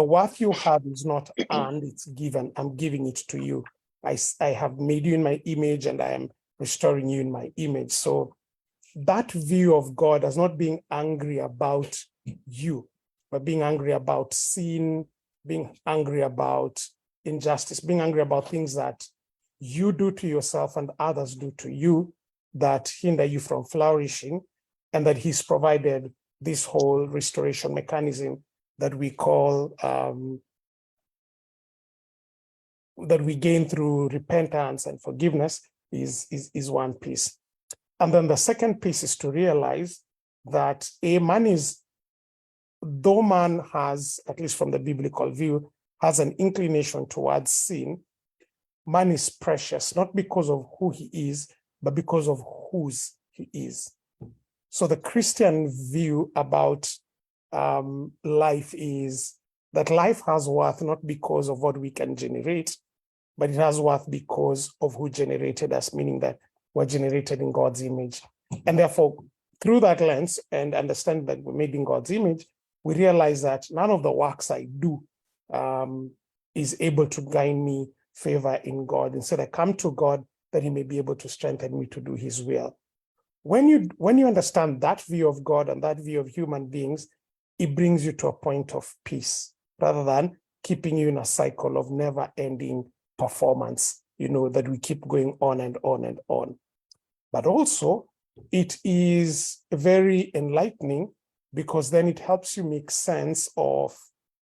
worth you have is not earned, it's given. I'm giving it to you. I have made you in my image, and I am restoring you in my image. So that view of God as not being angry about you, but being angry about sin, being angry about injustice, being angry about things that you do to yourself and others do to you that hinder you from flourishing, and that he's provided this whole restoration mechanism that we call, that we gain through repentance and forgiveness is one piece. And then the second piece is to realize that though man has, at least from the biblical view, has an inclination towards sin, man is precious, not because of who he is, but because of whose he is. So the Christian view about life is that life has worth not because of what we can generate, but it has worth because of who generated us, meaning that we're generated in God's image. And therefore, through that lens and understand that we're made in God's image, we realize that none of the works I do is able to gain me favor in God. Instead, I come to God that he may be able to strengthen me to do his will. When you understand that view of God and that view of human beings, it brings you to a point of peace rather than keeping you in a cycle of never-ending performance, that we keep going on and on and on. But also, it is very enlightening because then it helps you make sense of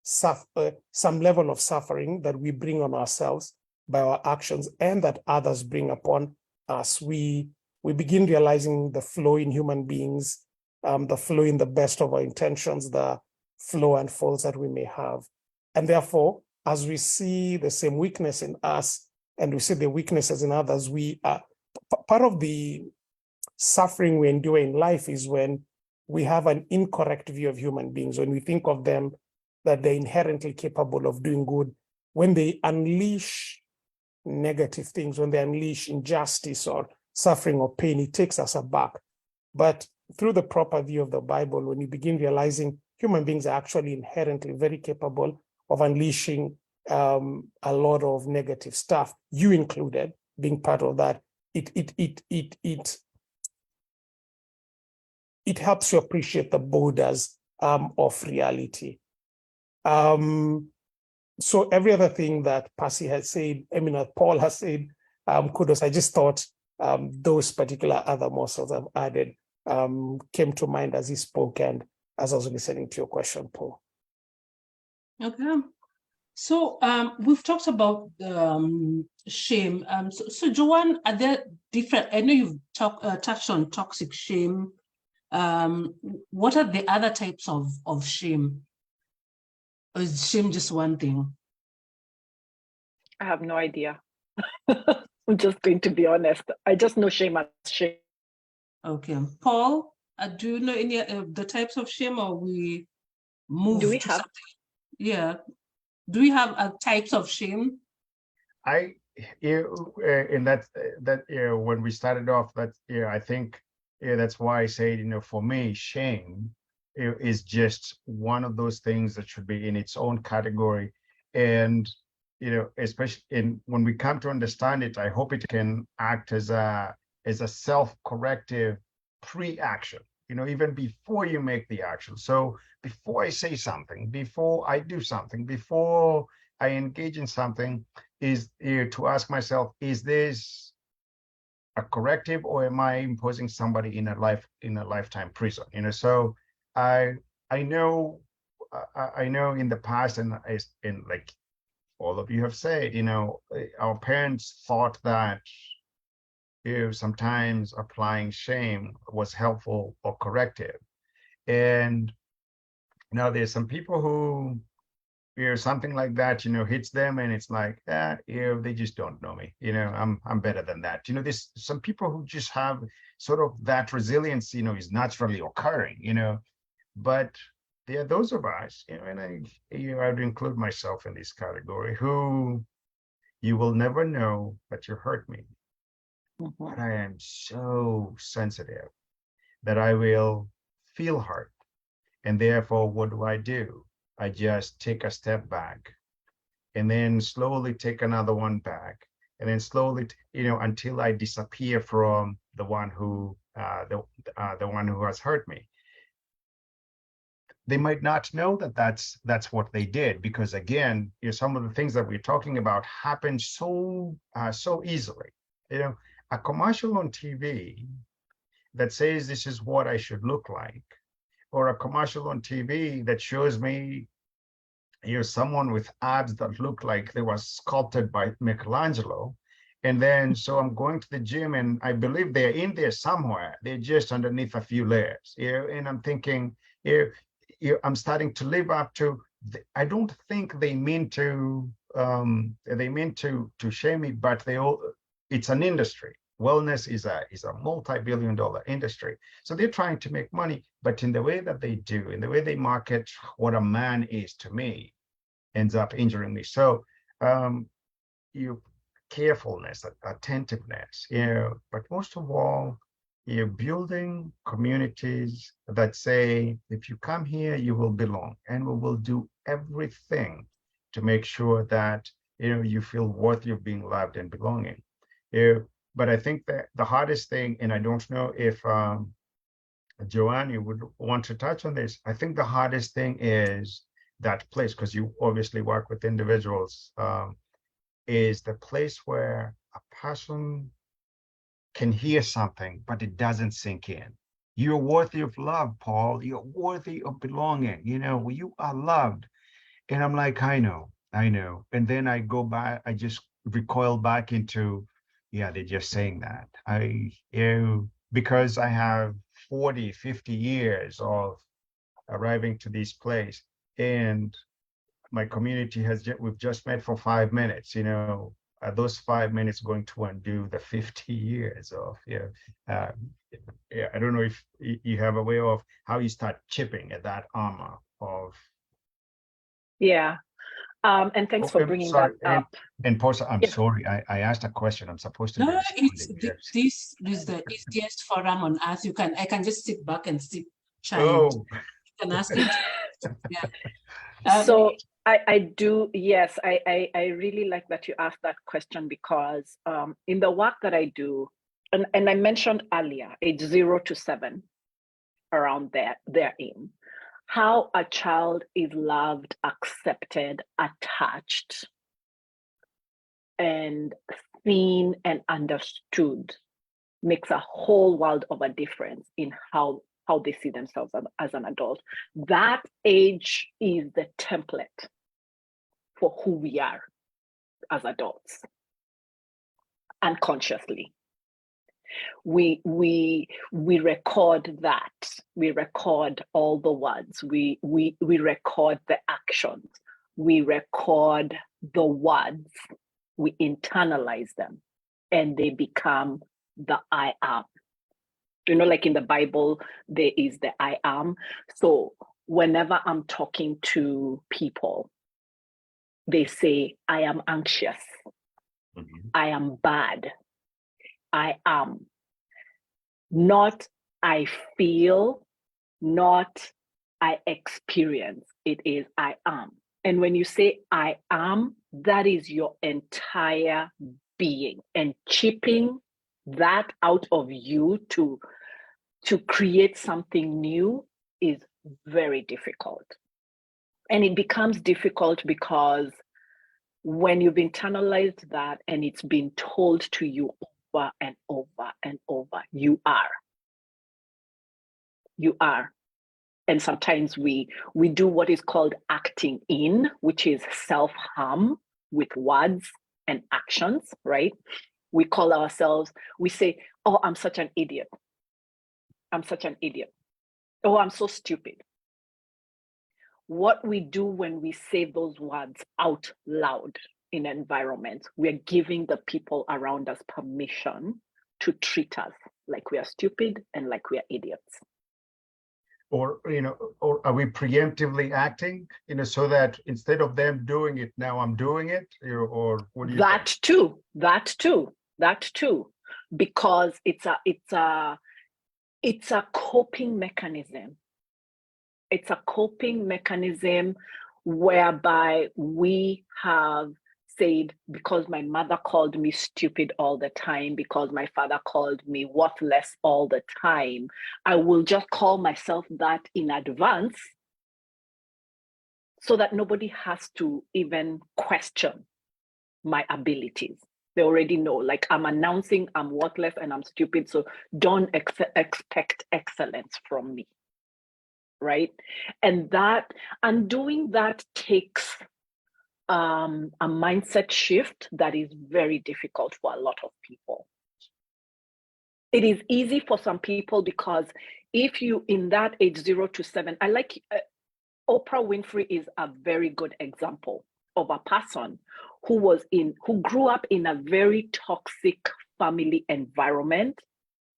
some level of suffering that we bring on ourselves by our actions and that others bring upon us. We begin realizing the flaw in human beings, the flaw in the best of our intentions, the flaw and faults that we may have. And therefore, as we see the same weakness in us and we see the weaknesses in others, we are part of the suffering we endure in life is when we have an incorrect view of human beings, when we think of them that they're inherently capable of doing good, when they unleash negative things, when they unleash injustice or suffering or pain, it takes us aback. But through the proper view of the Bible, when you begin realizing human beings are actually inherently very capable of unleashing a lot of negative stuff, you included, being part of that, it helps you appreciate the borders of reality. So every other thing that Percy has said, Paul has said, kudos. I just thought those particular other morsels I've added came to mind as he spoke and as I was listening to your question, Paul. Okay. So we've talked about shame. So Joanne, are there different, I know you've touched on toxic shame. What are the other types of shame? Or is shame just one thing? I have no idea. I'm just going to be honest. I just know shame as shame. Okay. Paul, do you know any of the types of shame, or we move Do we to have? something? Yeah. Do we have types of shame? In that when we started off, I think that's why I say, for me, shame is just one of those things that should be in its own category. And especially when we come to understand it, I hope it can act as a self-corrective pre-action, even before you make the action. So before I say something, before I do something, before I engage in something, is to ask myself, is this a corrective, or am I imposing somebody in a lifetime prison? So I know in the past, and like all of you have said, our parents thought that sometimes applying shame was helpful or corrective. And now there's some people who something like that, hits them, and it's like, they just don't know me. I'm better than that. There's some people who just have sort of that resilience, is naturally occurring, but there are those of us, and I would include myself in this category, who you will never know that you hurt me. Mm-hmm. But I am so sensitive that I will feel hurt. And therefore, what do? I just take a step back and then slowly take another one back, and then slowly, until I disappear from the one who has hurt me. They might not know that that's what they did, because again, some of the things that we're talking about happen so easily. A commercial on TV that says this is what I should look like, or a commercial on TV that shows me someone with abs that look like they were sculpted by Michelangelo. And then, so I'm going to the gym, and I believe they're in there somewhere. They're just underneath a few layers. And I'm thinking, I'm starting to live up to, I don't think they mean to shame me, but it's an industry. Wellness is a multi-billion-dollar industry. So they're trying to make money, but in the way that they do, in the way they market what a man is to me, ends up injuring me. So carefulness, attentiveness, but most of all, building communities that say, if you come here, you will belong, and we will do everything to make sure that you feel worthy of being loved and belonging. But I think that the hardest thing, and I don't know if Joanne, you would want to touch on this. I think the hardest thing is that place, because you obviously work with individuals, is the place where a person can hear something, but it doesn't sink in. You're worthy of love, Paul. You're worthy of belonging. You are loved. And I'm like, I know. And then I go back, I just recoil back into, yeah, they're just saying that. Because I have 40, 50 years of arriving to this place, and my community we've just met for 5 minutes, are those 5 minutes going to undo the 50 years of, I don't know if you have a way of how you start chipping at that armor of. Yeah. And thanks for bringing that up. And Portia, I'm Yeah. sorry, I asked a question. I'm supposed to be No, it's responding. this is the easiest forum on earth. I can just sit back and sip chai. Oh, You can ask it. Yeah. So I do, yes, I really like that you asked that question, because in the work that I do, and I mentioned earlier, age 0 to 7, around their aim, how a child is loved, accepted, attached, and seen and understood makes a whole world of a difference in how they see themselves as an adult. That age is the template for who we are as adults, unconsciously. We record that. We record all the words. We record the actions. We record the words. We internalize them, and they become the I am. Like in the Bible, there is the I am. So whenever I'm talking to people, they say, I am anxious. Mm-hmm. I am bad. I am. Not I feel, not I experience. It is I am. And when you say I am, that is your entire being. And chipping that out of you to create something new is very difficult. And it becomes difficult because when you've internalized that and it's been told to you over and over and over, you are. And sometimes we do what is called acting in, which is self-harm with words and actions, right? We call ourselves, we say, oh, I'm such an idiot. I'm such an idiot. Oh, I'm so stupid. What we do when we say those words out loud in environments, we're giving the people around us permission to treat us like we are stupid and like we are idiots. Or are we preemptively acting, so that instead of them doing it, now I'm doing it, or what do you think? That too, because it's a coping mechanism. It's a coping mechanism whereby we have said, because my mother called me stupid all the time, because my father called me worthless all the time, I will just call myself that in advance so that nobody has to even question my abilities. They already know, like I'm announcing I'm worthless and I'm stupid, so don't expect excellence from me, right? And doing that takes a mindset shift that is very difficult for a lot of people. It is easy for some people because if you, in that age 0 to 7, I like Oprah Winfrey is a very good example of a person who grew up in a very toxic family environment,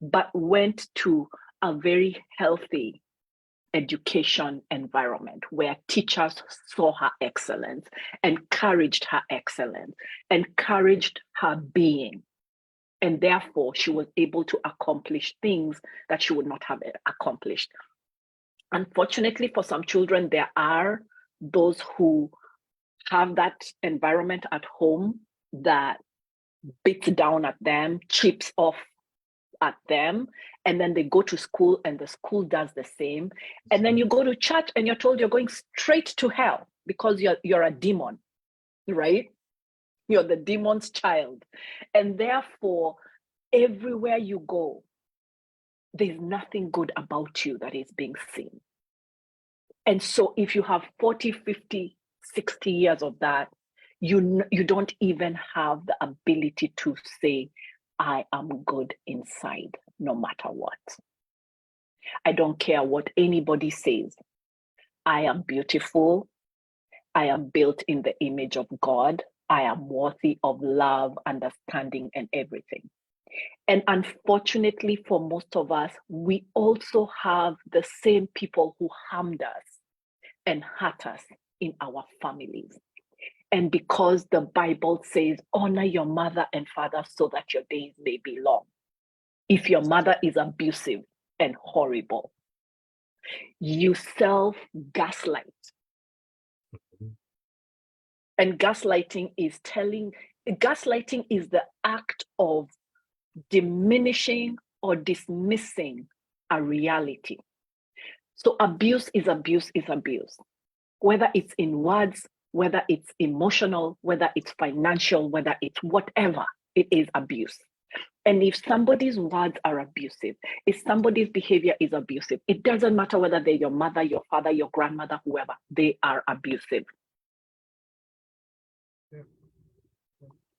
but went to a very healthy education environment where teachers saw her excellence, encouraged her excellence, encouraged her being. And therefore, she was able to accomplish things that she would not have accomplished. Unfortunately, for some children, there are those who have that environment at home that beats down at them, chips off at them, and then they go to school and the school does the same. And then you go to church and you're told you're going straight to hell because you're a demon, right? You're the demon's child. And therefore, everywhere you go, there's nothing good about you that is being seen. And so if you have 40, 50, 60 years of that, you don't even have the ability to say, I am good inside, no matter what. I don't care what anybody says. I am beautiful. I am built in the image of God. I am worthy of love, understanding, and everything. And unfortunately, for most of us, we also have the same people who harmed us and hurt us in our families. And because the Bible says, honor your mother and father so that your days may be long. If your mother is abusive and horrible, you self-gaslight. And gaslighting is the act of diminishing or dismissing a reality. So abuse is abuse is abuse. Whether it's in words, whether it's emotional, whether it's financial, whether it's whatever, it is abuse. And if somebody's words are abusive, if somebody's behavior is abusive, it doesn't matter whether they're your mother, your father, your grandmother, whoever, they are abusive.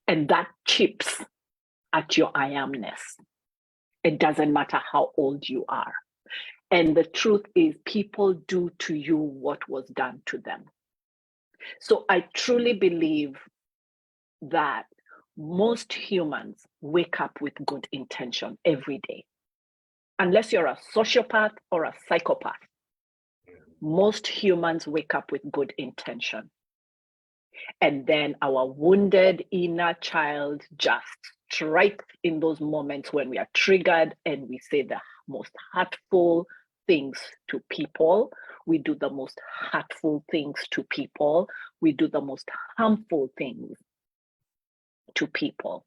And that chips at your I amness. It doesn't matter how old you are. And the truth is, people do to you what was done to them. So I truly believe that most humans wake up with good intention every day. Unless you're a sociopath or a psychopath, most humans wake up with good intention. And then our wounded inner child just strikes in those moments when we are triggered and we say the most hurtful things to people. We do the most hurtful things to people. We do the most harmful things to people.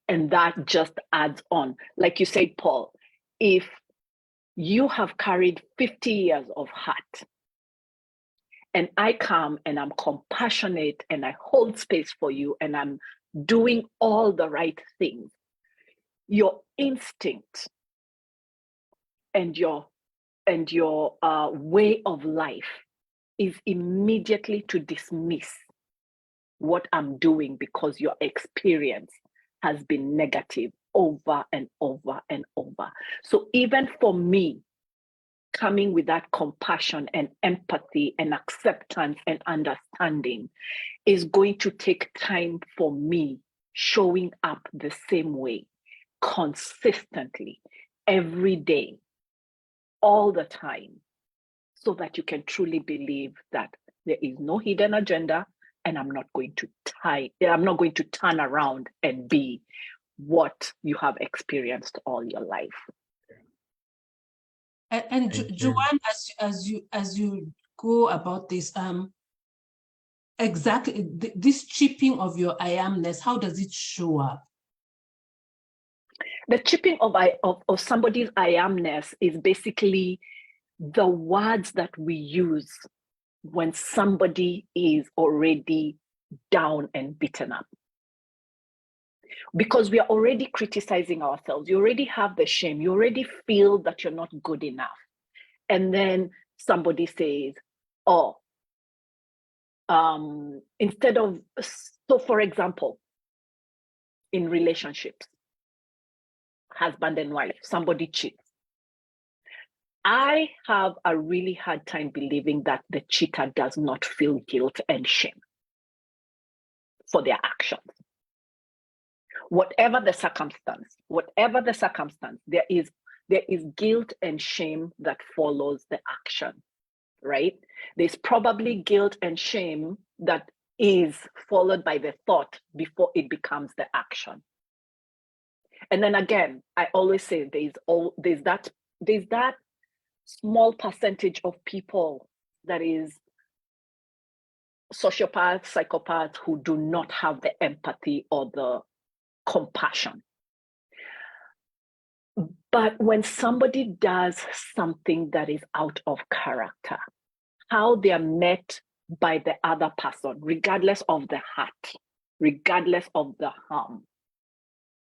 And that just adds on. Like you said, Paul, if you have carried 50 years of hurt, and I come and I'm compassionate and I hold space for you and I'm doing all the right things, your instinct and your way of life is immediately to dismiss what I'm doing because your experience has been negative over and over and over. So even for me, coming with that compassion and empathy and acceptance and understanding is going to take time for me showing up the same way, consistently, every day, all the time, so that you can truly believe that there is no hidden agenda and I'm not going to turn around and be what you have experienced all your life. And Joanne, as you go about this, exactly this chipping of your I amness, how does it show up? The chipping of somebody's I amness is basically the words that we use when somebody is already down and beaten up. Because we are already criticizing ourselves. You already have the shame. You already feel that you're not good enough. And then somebody says, oh, instead of, so for example, in relationships, husband and wife, somebody cheats. I have a really hard time believing that the cheater does not feel guilt and shame for their actions. Whatever the circumstance, there is guilt and shame that follows the action, right? There's probably guilt and shame that is followed by the thought before it becomes the action. And then again, I always say there's that small percentage of people that is sociopaths, psychopaths who do not have the empathy or the compassion. But when somebody does something that is out of character, how they are met by the other person, regardless of the hurt, regardless of the harm,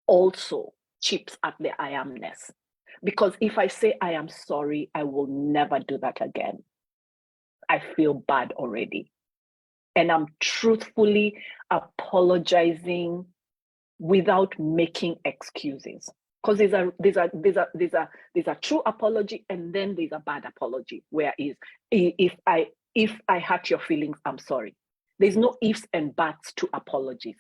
also chips at the I amness. Because if I say I am sorry, I will never do that again, I feel bad already. and I'm truthfully apologizing without making excuses. Because there's a true apology, and then there's a bad apology, where if I hurt your feelings, I'm sorry. There's no ifs and buts to apologies.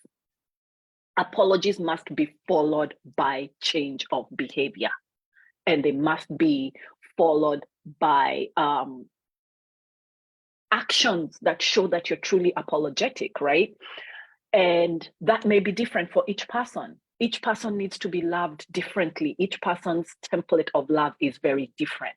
Apologies must be followed by change of behavior, and they must be followed by actions that show that you're truly apologetic, right? And that may be different for each person. Each person needs to be loved differently. Each person's template of love is very different.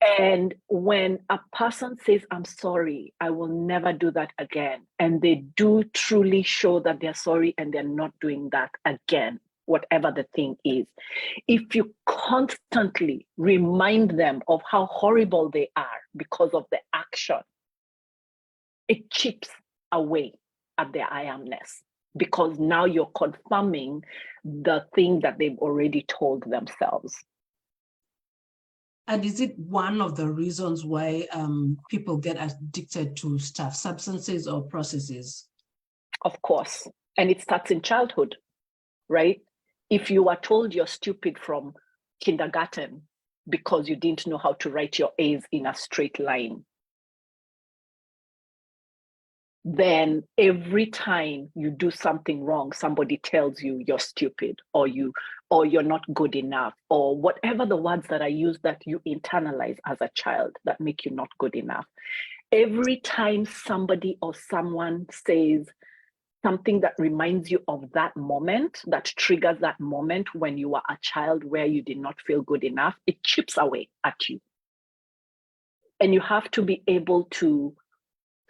And when a person says, I'm sorry, I will never do that again, and they do truly show that they're sorry and they're not doing that again, whatever the thing is, if you constantly remind them of how horrible they are because of the action, it chips away at their I amness, because now you're confirming the thing that they've already told themselves. And is it one of the reasons why people get addicted to stuff, substances or processes? Of course. And it starts in childhood, right? If you are told you're stupid from kindergarten because you didn't know how to write your A's in a straight line, then every time you do something wrong, somebody tells you you're stupid, or you're not good enough, or whatever the words that I use that you internalize as a child that make you not good enough. Every time somebody or someone says something that reminds you of that moment, that triggers that moment when you were a child where you did not feel good enough, it chips away at you. And you have to be able to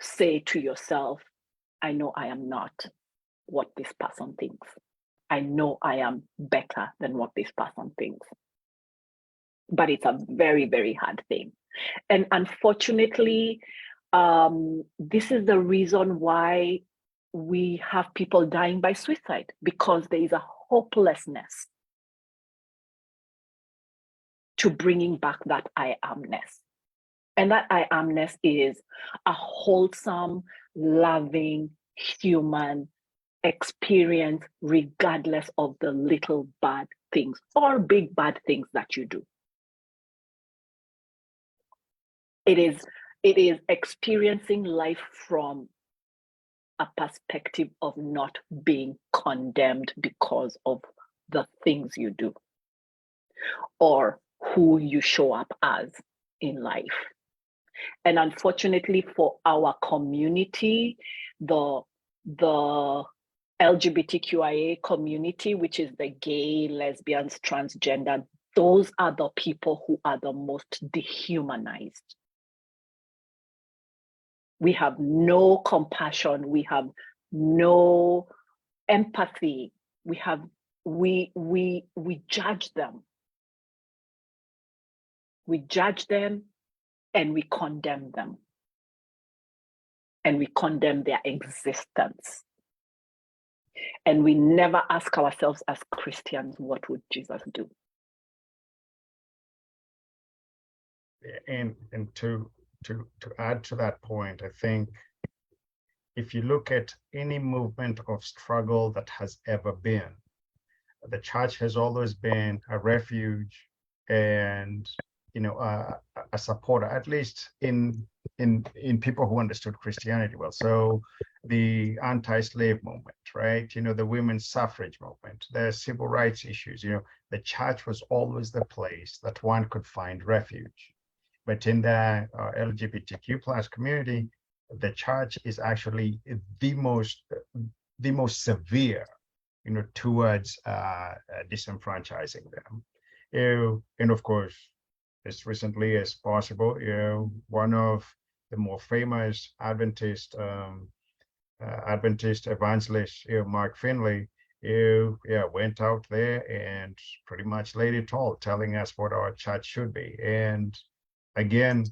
say to yourself, I know I am not what this person thinks. I know I am better than what this person thinks. But it's a very, very hard thing. And unfortunately, this is the reason why we have people dying by suicide, because there is a hopelessness to bringing back that I amness. And that I amness is a wholesome, loving, human experience, regardless of the little bad things or big bad things that you do. It is experiencing life from a perspective of not being condemned because of the things you do or who you show up as in life. And unfortunately for our community, the LGBTQIA community, which is the gay, lesbians, transgender, those are the people who are the most dehumanized. We have no compassion. We have no empathy. We judge them. We judge them and we condemn them. And we condemn their existence. And we never ask ourselves as Christians, what would Jesus do? And to add to that point, I think if you look at any movement of struggle that has ever been, the church has always been a refuge and a supporter, at least in people who understood Christianity well. So the anti-slave movement, right? The women's suffrage movement, the civil rights issues, the church was always the place that one could find refuge. But in the LGBTQ plus community, the church is actually the most severe, towards disenfranchising them. And of course, as recently as possible, one of the more famous Adventist evangelists, Mark Finley, went out there and pretty much laid it all, telling us what our church should be. And again,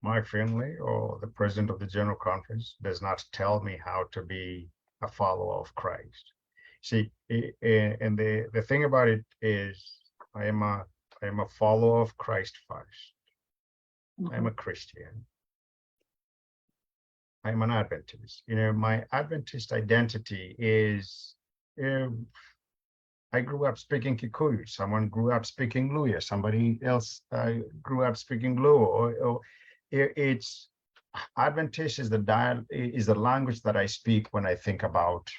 Mark Finley, or the president of the General Conference, does not tell me how to be a follower of Christ. See, and the thing about it is, I am a follower of Christ first. Mm-hmm. I'm a Christian. I'm an Adventist. My Adventist identity is, I grew up speaking Kikuyu. Someone grew up speaking Luya. Somebody else grew up speaking Luo. Or it's Adventist is the language that I speak when I think about,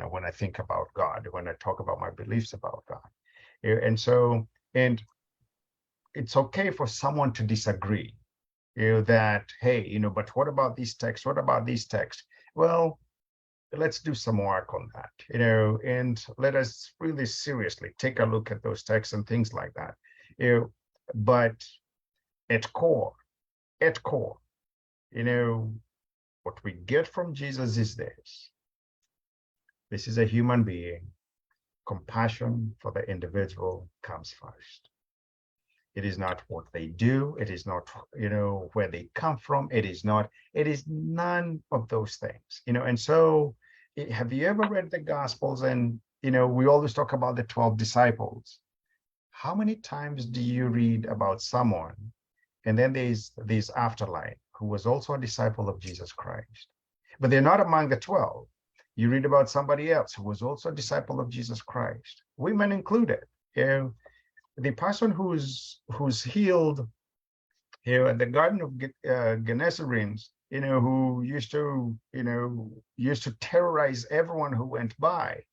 when I think about God, when I talk about my beliefs about God. And so, and it's okay for someone to disagree, that, hey, but what about these texts? What about these texts? Well, let's do some work on that, and let us really seriously take a look at those texts and things like that. But at core, what we get from Jesus is this. This is a human being. Compassion for the individual comes first. It is not what they do. It is not, where they come from. It is none of those things, and so have you ever read the Gospels? And, we always talk about the 12 disciples. How many times do you read about someone, and then there's this afterlife, who was also a disciple of Jesus Christ, but they're not among the 12. You read about somebody else who was also a disciple of Jesus Christ, women included. The person who's healed here at the Garden of Gennesaret, who used to terrorize everyone who went by.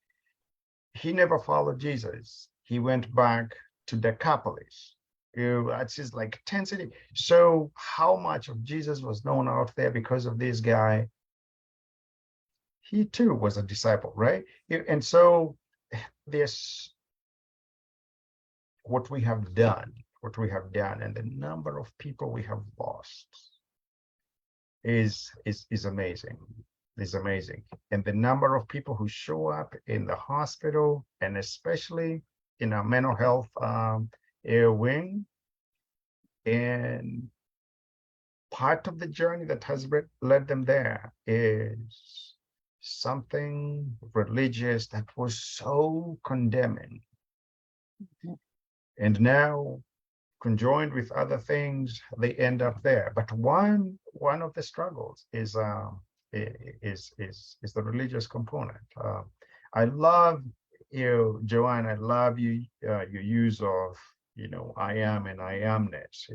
He never followed Jesus. He went back to Decapolis. That's his like 10 city. So how much of Jesus was known out there because of this guy? He too was a disciple, right? And so this, what we have done, and the number of people we have lost is amazing. Is amazing. And the number of people who show up in the hospital, and especially in a mental health wing, and part of the journey that has led them there is something religious that was so condemning. And now, conjoined with other things, they end up there. But one of the struggles is the religious component. I love you, Joanne. I love you your use of I am and I amness.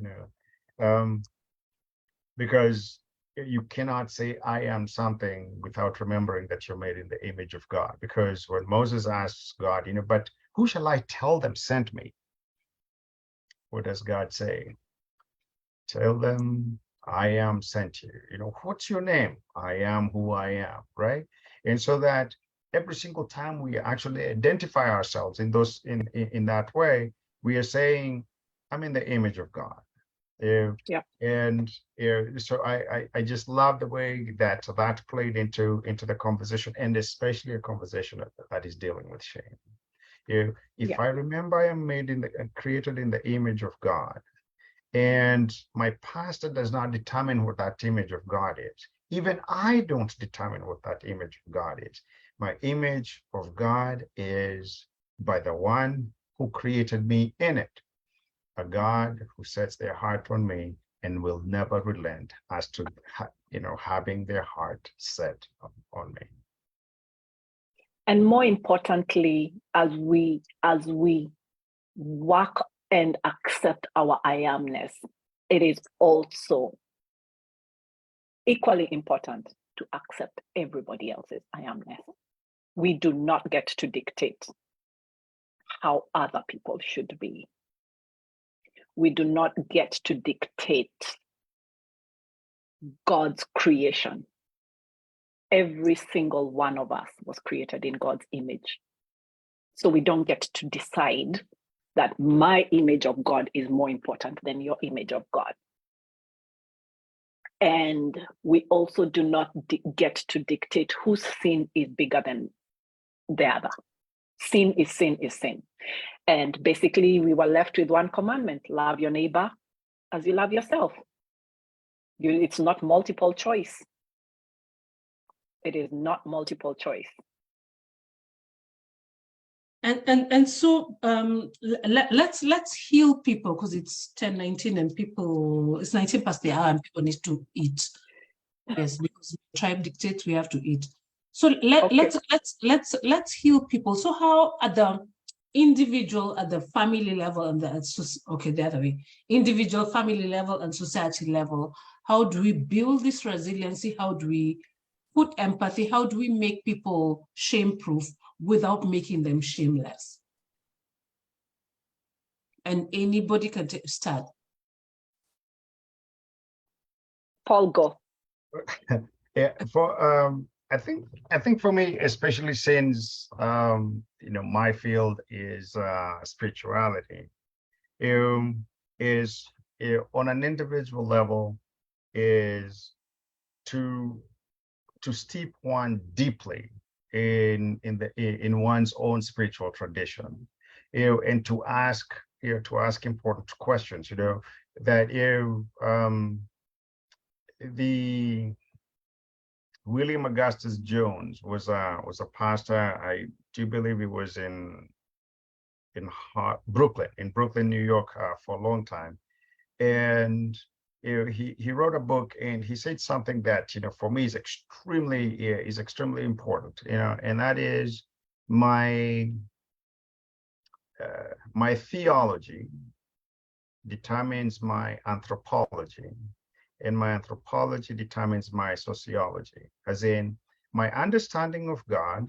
Because you cannot say I am something without remembering that you're made in the image of God. Because when Moses asks God, but who shall I tell them sent me? What does God say? Tell them I am sent you. What's your name? I am who I am, right? And so that every single time we actually identify ourselves in that way, we are saying, I'm in the image of God. Yeah. And so I just love the way that played into the conversation, and especially a conversation that is dealing with shame. If I remember I am created in the image of God, and my pastor does not determine what that image of God is. Even I don't determine what that image of God is. My image of God is by the one who created me in it, a God who sets their heart on me and will never relent as to having their heart set on me. And more importantly, as we work and accept our I amness, it is also equally important to accept everybody else's I amness. We do not get to dictate how other people should be. We do not get to dictate God's creation. Every single one of us was created in God's image. So we don't get to decide that my image of God is more important than your image of God. And we also do not get to dictate whose sin is bigger than the other. Sin is sin is sin. And basically, we were left with one commandment: love your neighbor as you love yourself. It's not multiple choice. It is not multiple choice. And so let's heal people, because it's 10:19 and it's 19 past the hour and people need to eat. Yes, because the tribe dictates we have to eat. So Okay. let's heal people. So how at the individual, at the family level, and the other way, individual, family level, and society level, how do we build this resiliency? How do we put empathy? How do we make people shame-proof without making them shameless? And anybody can start. Paul, go. Yeah, I think for me, especially since my field is spirituality, is on an individual level is to steep one deeply in one's own spiritual tradition, and to ask important questions, that the William Augustus Jones was a pastor. I do believe he was in Brooklyn, New York, for a long time, and he wrote a book, and he said something that for me is extremely important, and that is my my theology determines my anthropology, and my anthropology determines my sociology, as in my understanding of God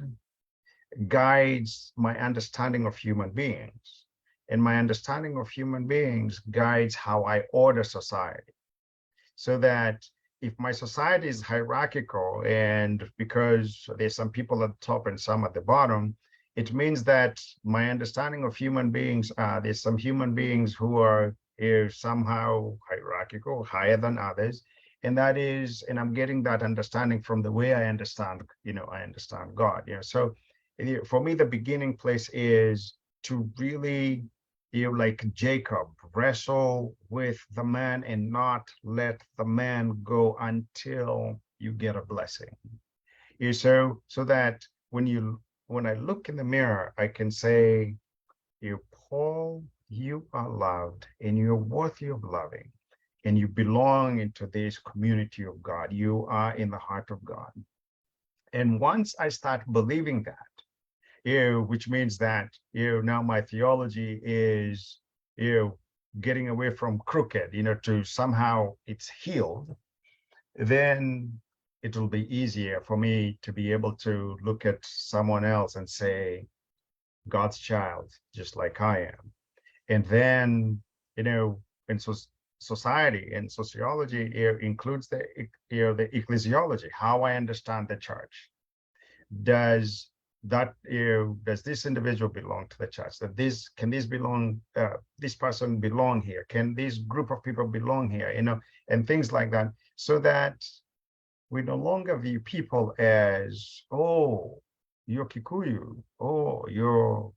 guides my understanding of human beings, and my understanding of human beings guides how I order society. So that if my society is hierarchical, and because there's some people at the top and some at the bottom, it means that my understanding of human beings, there's some human beings who are somehow hierarchical, higher than others. And I'm getting that understanding from the way I understand God. So for me, the beginning place is to really, like Jacob, wrestle with the man and not let the man go until you get a blessing. So that when I look in the mirror, I can say, Paul, you are loved and you're worthy of loving, and you belong into this community of God. You are in the heart of God. And once I start believing that, which means that now my theology is getting away from crooked, to somehow it's healed, then it will be easier for me to be able to look at someone else and say, God's child, just like I am. And then, and so society and sociology includes the ecclesiology, how I understand the church. Does this individual belong to the church? This person belong here? Can this group of people belong here? And things like that, so that we no longer view people as, oh, you're Kikuyu, oh, you're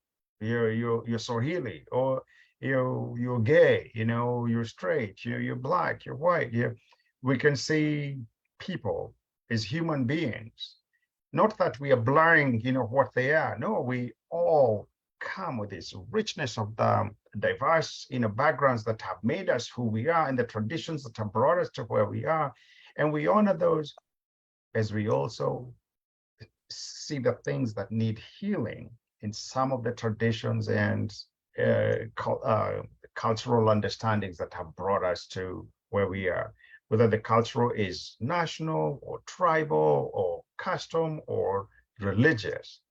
Swahili, or you're gay, you're straight, you're black, you're white. We can see people as human beings. Not that we are blurring, what they are. No, we all come with this richness of the diverse, backgrounds that have made us who we are, and the traditions that have brought us to where we are. And we honor those, as we also see the things that need healing in some of the traditions and cultural understandings that have brought us to where we are, whether the cultural is national or tribal or custom or religious.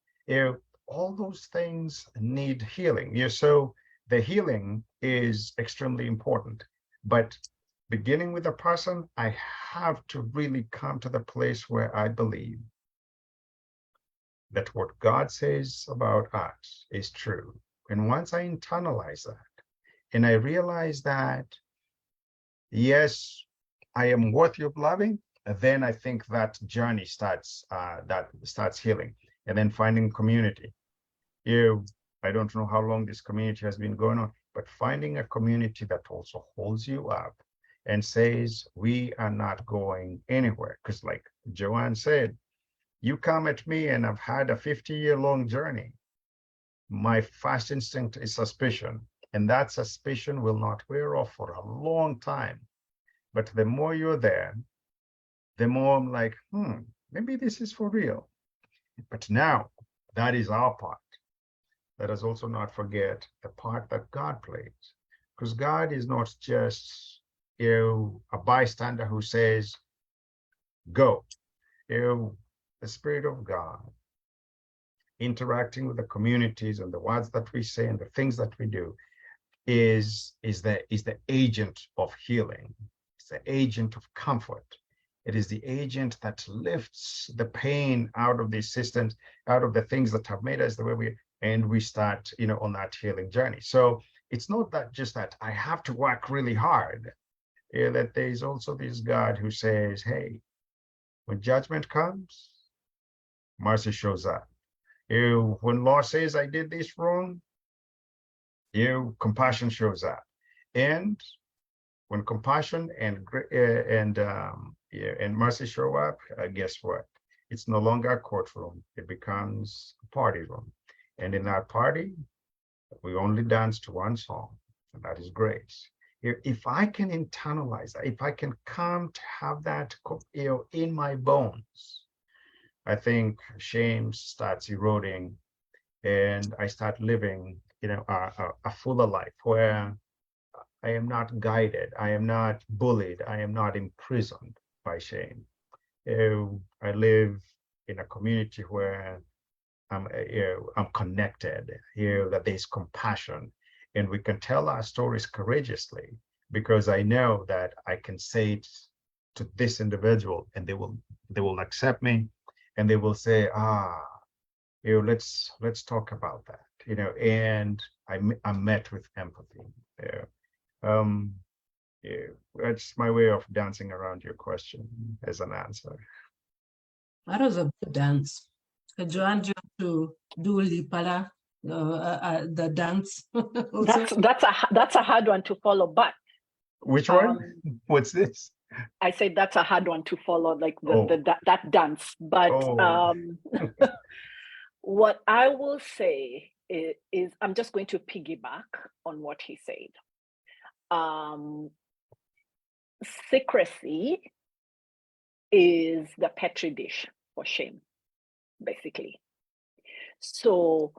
All those things need healing. So the healing is extremely important. But beginning with a person, I have to really come to the place where I believe that what God says about us is true. And once I internalize that, and I realize that, yes, I am worthy of loving, then I think that journey starts healing, and then finding community. I don't know how long this community has been going on, but finding a community that also holds you up and says, we are not going anywhere. Because like Joanne said, you come at me and I've had a 50-year-long journey. My first instinct is suspicion, and that suspicion will not wear off for a long time. But the more you're there, the more I'm like, maybe this is for real. But now that is our part. Let us also not forget the part that God plays, because God is not just a bystander who says, go. The Spirit of God interacting with the communities and the words that we say and the things that we do is the agent of healing. It's the agent of comfort. It is the agent that lifts the pain out of these systems, out of the things that have made us the way we start, on that healing journey. So it's not that just that I have to work really hard. That there's also this God who says, hey, when judgment comes, mercy shows up. When law says I did this wrong, compassion shows up. And when compassion and mercy show up, guess what? It's no longer a courtroom. It becomes a party room. And in that party, we only dance to one song, and that is grace. If I can internalize that, if I can come to have that, in my bones, I think shame starts eroding, and I start living, a fuller life where I am not guided, I am not bullied, I am not imprisoned by shame. I live in a community where I'm connected, that there's compassion, and we can tell our stories courageously, because I know that I can say it to this individual, and they will accept me, and they will say, let's talk about that, and I'm met with empathy. That's my way of dancing around your question as an answer. That was a good dance. Joanne, do you want to do Lipala, the dance? That's a hard one to follow, but which one? What's this? I said that's a hard one to follow, like that dance. But what I will say is I'm just going to piggyback on what he said. Secrecy is the petri dish for shame, basically. So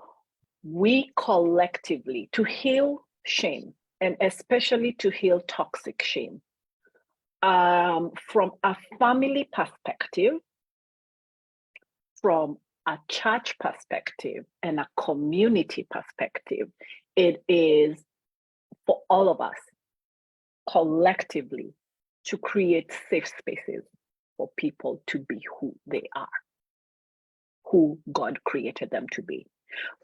we collectively, to heal shame, and especially to heal toxic shame, from a family perspective, from a church perspective, and a community perspective, it is for all of us collectively to create safe spaces for people to be who they are, who God created them to be,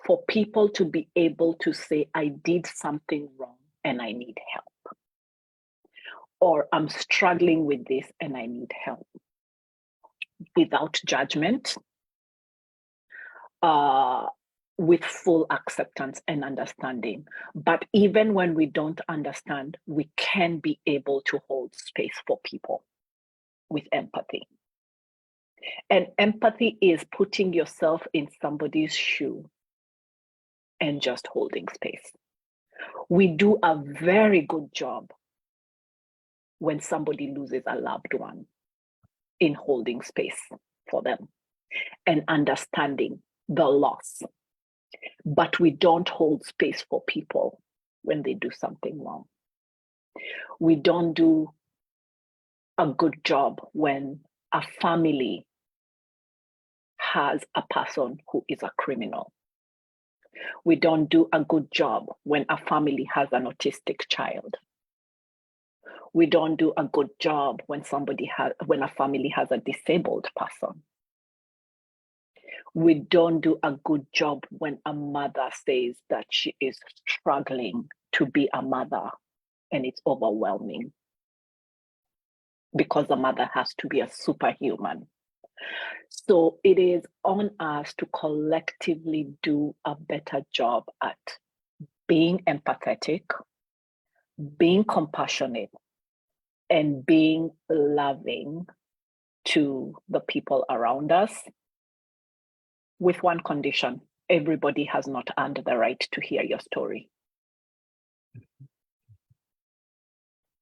for people to be able to say, I did something wrong and I need help, or I'm struggling with this and I need help, without judgment, with full acceptance and understanding. But even when we don't understand, we can be able to hold space for people with empathy. And empathy is putting yourself in somebody's shoe and just holding space. We do a very good job when somebody loses a loved one in holding space for them and understanding the loss. But we don't hold space for people when they do something wrong. We don't do a good job when a family has a person who is a criminal. We don't do a good job when a family has an autistic child. We don't do a good job when a family has a disabled person. We don't do a good job when a mother says that she is struggling to be a mother and it's overwhelming because the mother has to be a superhuman. So it is on us to collectively do a better job at being empathetic, being compassionate, and being loving to the people around us, with one condition: everybody has not earned the right to hear your story.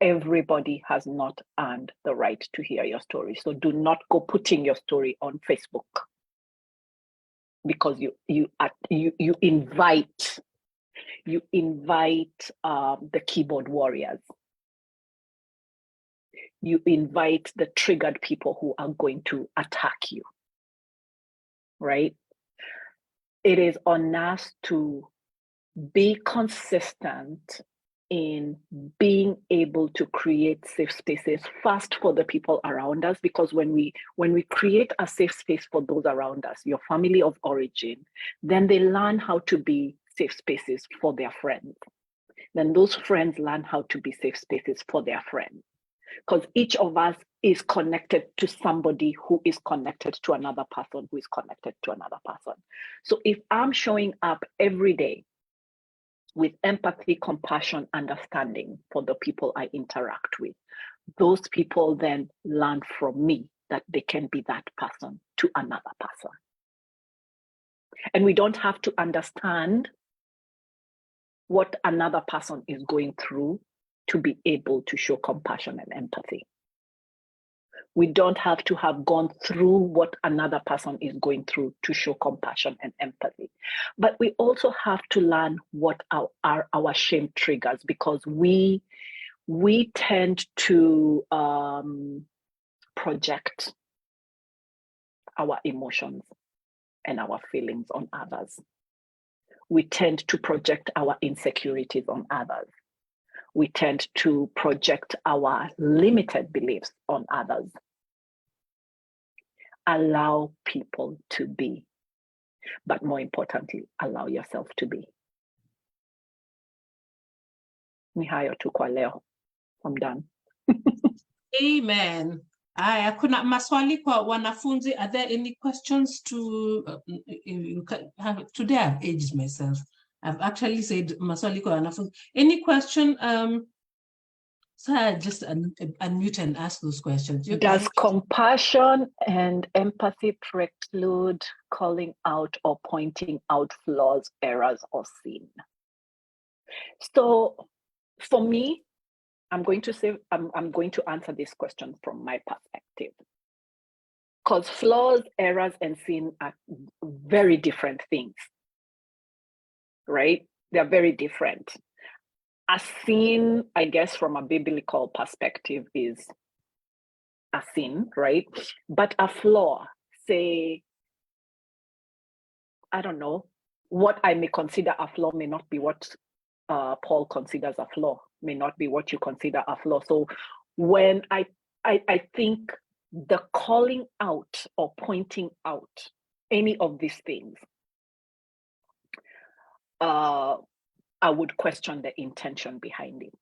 everybody has not earned the right to hear your story. So do not go putting your story on Facebook, because you invite the keyboard warriors. You invite the triggered people who are going to attack you, right? It is on us to be consistent in being able to create safe spaces first for the people around us, because when we create a safe space for those around us, your family of origin, then they learn how to be safe spaces for their friends. Then those friends learn how to be safe spaces for their friends, because each of us is connected to somebody who is connected to another person who is connected to another person. So if I'm showing up every day with empathy, compassion, understanding for the people I interact with, those people then learn from me that they can be that person to another person. And we don't have to understand what another person is going through to be able to show compassion and empathy. We don't have to have gone through what another person is going through to show compassion and empathy. But we also have to learn what are our shame triggers, because we tend to project our emotions and our feelings on others. We tend to project our insecurities on others. We tend to project our limited beliefs on others. Allow people to be, but more importantly, allow yourself to be. Ni hayo tu kwa leo. I'm done. Amen. Aya, kuna maswali kwa wanafunzi. Are there any questions to you can have? Today I've aged myself. I've actually said maswali kwa wanafunzi. Any question? So I just unmute and ask those questions. Does compassion and empathy preclude calling out or pointing out flaws, errors, or sin? So for me, I'm going to answer this question from my perspective. Because flaws, errors, and sin are very different things, right? They're very different. A sin, I guess, from a biblical perspective is a sin, right? But a flaw, say, I don't know, what I may consider a flaw may not be what Paul considers a flaw, may not be what you consider a flaw. So when I think the calling out or pointing out any of these things, I would question the intention behind it.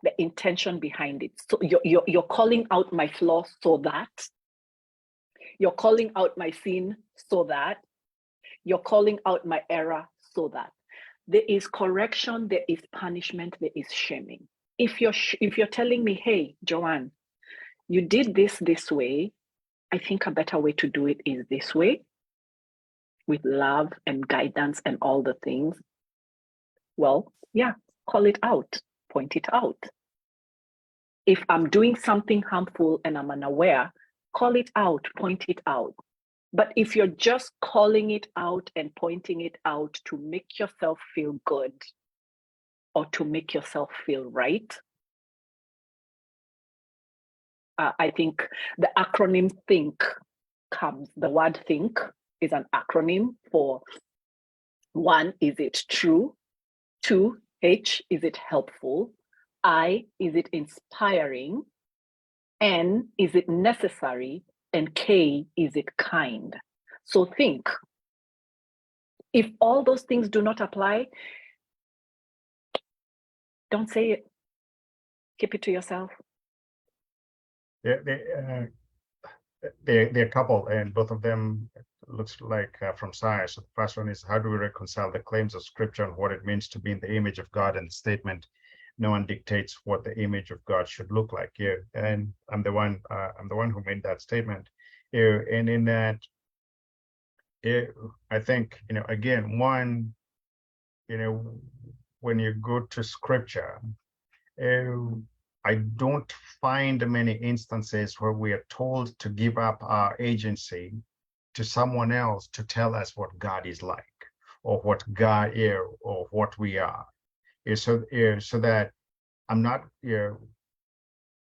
The intention behind it. So you're calling out my flaw so that, you're calling out my sin so that, you're calling out my error so that. There is correction, there is punishment, there is shaming. If you're telling me, hey, Joanne, you did this way, I think a better way to do it is this way, with love and guidance and all the things. Well, yeah, call it out, point it out. If I'm doing something harmful and I'm unaware, call it out, point it out. But if you're just calling it out and pointing it out to make yourself feel good or to make yourself feel right, I think the acronym THINK comes. The word THINK is an acronym for 1, is it true? 2, H, is it helpful? I, is it inspiring? N, is it necessary? And K, is it kind? So think. If all those things do not apply, don't say it. Keep it to yourself. They're a couple, and both of them looks like from science. So the first one is, how do we reconcile the claims of Scripture and what it means to be in the image of God, and the statement, no one dictates what the image of God should look like. Yeah, and I'm the one who made that statement. Yeah, and in that, I think, again, one, when you go to Scripture, I don't find many instances where we are told to give up our agency to someone else to tell us what God is like, or what God is, or what we are. So that I'm not,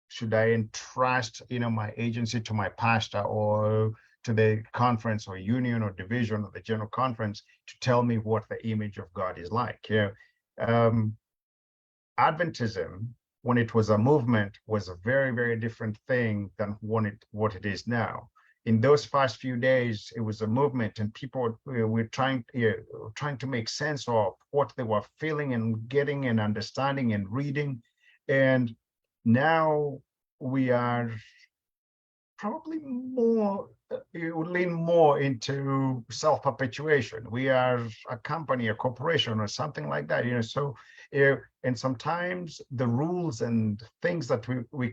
should I entrust, my agency to my pastor or to the conference or union or division or the general conference to tell me what the image of God is like? Adventism, when it was a movement, was a very, very different thing than what it is now. In those first few days, it was a movement, and people were trying to make sense of what they were feeling and getting and understanding and reading. And now we are probably more, it would lean more into self-perpetuation. We are a company, a corporation, or something like that, so and sometimes the rules and things that we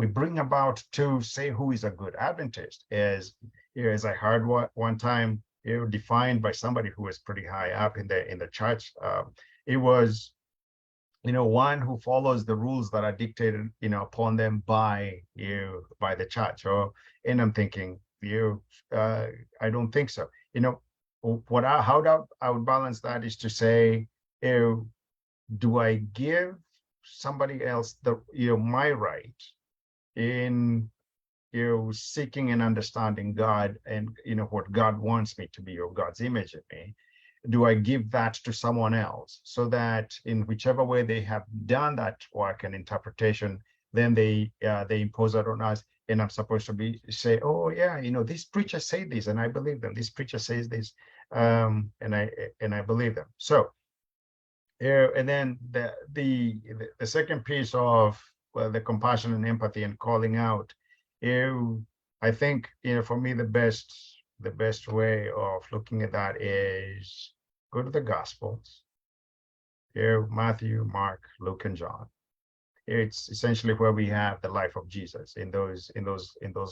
bring about to say who is a good Adventist is, as I heard one time, defined by somebody who was pretty high up in the church. It was, one who follows the rules that are dictated, upon them by the church. And I'm thinking, I don't think so. How I would balance that is to say, do I give somebody else my right in seeking and understanding God and what God wants me to be, or God's image in me? Do I give that to someone else so that in whichever way they have done that work and interpretation, then they impose it on us, and I'm supposed to say, oh yeah, this preacher said this and I believe them. This preacher says this, and I believe them. So, and then the second piece of the compassion and empathy and calling out, I think for me the best way of looking at that is go to the Gospels. Matthew, Mark, Luke, and John. It's essentially where we have the life of Jesus in those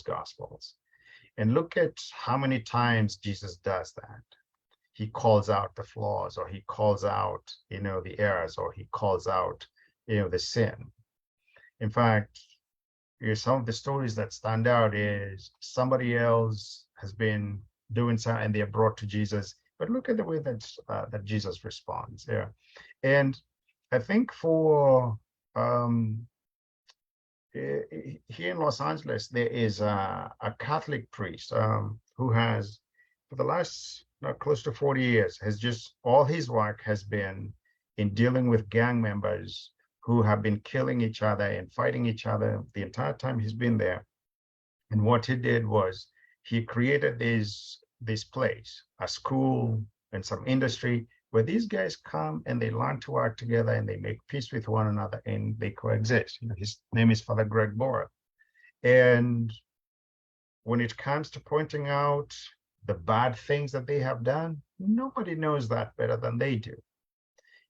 Gospels, and look at how many times Jesus does that. He calls out the flaws, or he calls out the errors, or he calls out the sin. In fact, some of the stories that stand out is somebody else has been doing something and they are brought to Jesus, but look at the way that Jesus responds there. And I think for here in Los Angeles, there is a Catholic priest who has, for the last close to 40 years, has just, all his work has been in dealing with gang members who have been killing each other and fighting each other the entire time he's been there. And what he did was he created this place, a school and some industry where these guys come and they learn to work together and they make peace with one another and they coexist. His name is Father Greg Bora. And when it comes to pointing out the bad things that they have done, nobody knows that better than they do.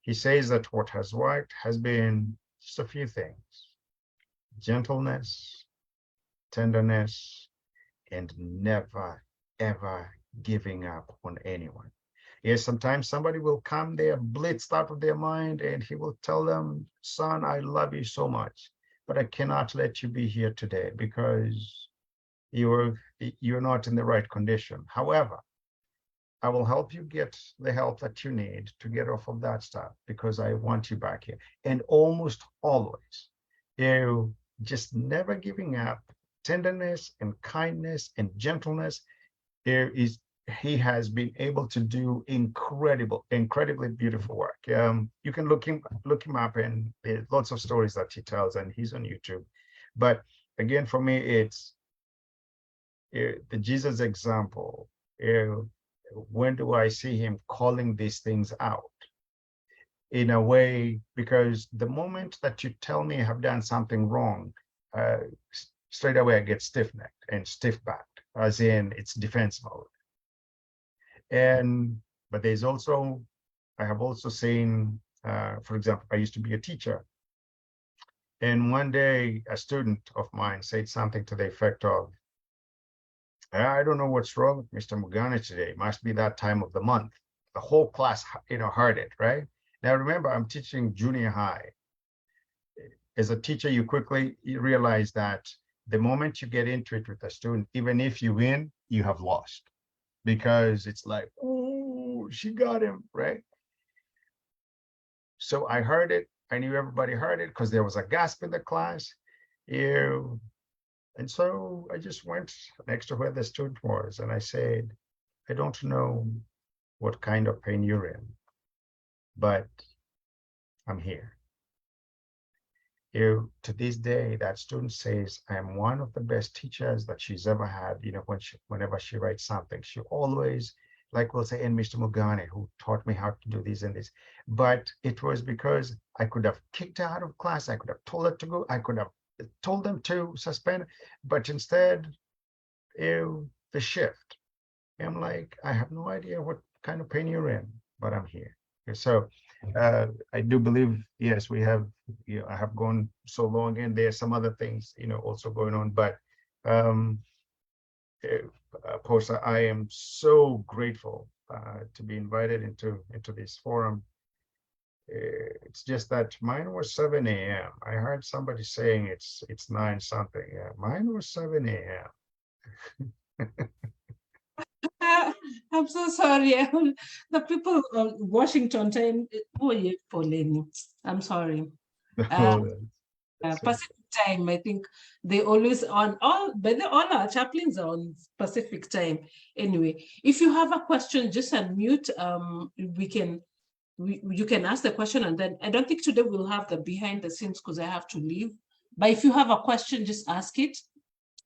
He says that what has worked has been just a few things: gentleness, tenderness, and never, ever giving up on anyone. Yes, sometimes somebody will come there blitzed out of their mind and he will tell them, son, I love you so much, but I cannot let you be here today because you're not in the right condition. However, I will help you get the help that you need to get off of that stuff because I want you back here. And almost always, just never giving up, tenderness and kindness and gentleness, he has been able to do incredibly beautiful work. You can look him up, and there's lots of stories that he tells, and he's on YouTube. But again, for me, it's the Jesus example. When do I see him calling these things out in a way? Because the moment that you tell me I have done something wrong, straight away I get stiff-necked and stiff-backed, as in it's defense mode. But there's also, I have also seen, for example, I used to be a teacher. And one day a student of mine said something to the effect of, I don't know what's wrong with Mr. Mugane today. It must be that time of the month. The whole class, heard it, right? Now remember, I'm teaching junior high. as a teacher, you quickly realize that the moment you get into it with a student, even if you win, you have lost, because it's like, oh, she got him, right? So I heard it. I knew everybody heard it because there was a gasp in the class. Ew. And so I just went next to where the student was and I said, I don't know what kind of pain you're in, but I'm here. To this day, that student says, I am one of the best teachers that she's ever had. Whenever she writes something, she always, like we'll say, and Mr. Mugane, who taught me how to do this and this. But it was because I could have kicked her out of class. I could have told her to go. I could have told them to suspend, but instead, the shift. I'm like, I have no idea what kind of pain you're in, but I'm here. So I do believe, yes, we have, I have gone so long, and there's some other things, also going on. But Posa, I am so grateful to be invited into this forum. It's just that mine was 7 a.m. I heard somebody saying it's 9 something. Yeah, mine was 7 a.m. I'm so sorry. The people of Washington time. Oh, yeah, Pauline. I'm sorry. Pacific time. I think they always on all, but all our chaplains are on Pacific time. Anyway, if you have a question, just unmute. You can ask the question, and then I don't think today we'll have the behind the scenes because I have to leave. But if you have a question, just ask it.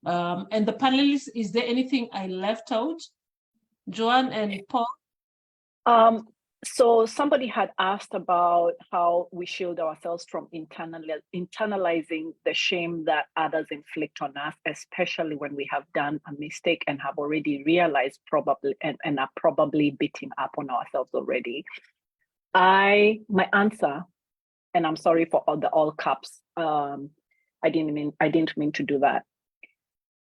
And the panelists, is there anything I left out? Joanne and Paul? So somebody had asked about how we shield ourselves from internalizing the shame that others inflict on us, especially when we have done a mistake and have already realized probably and are probably beating up on ourselves already. My answer, and I'm sorry for all caps. I didn't mean to do that.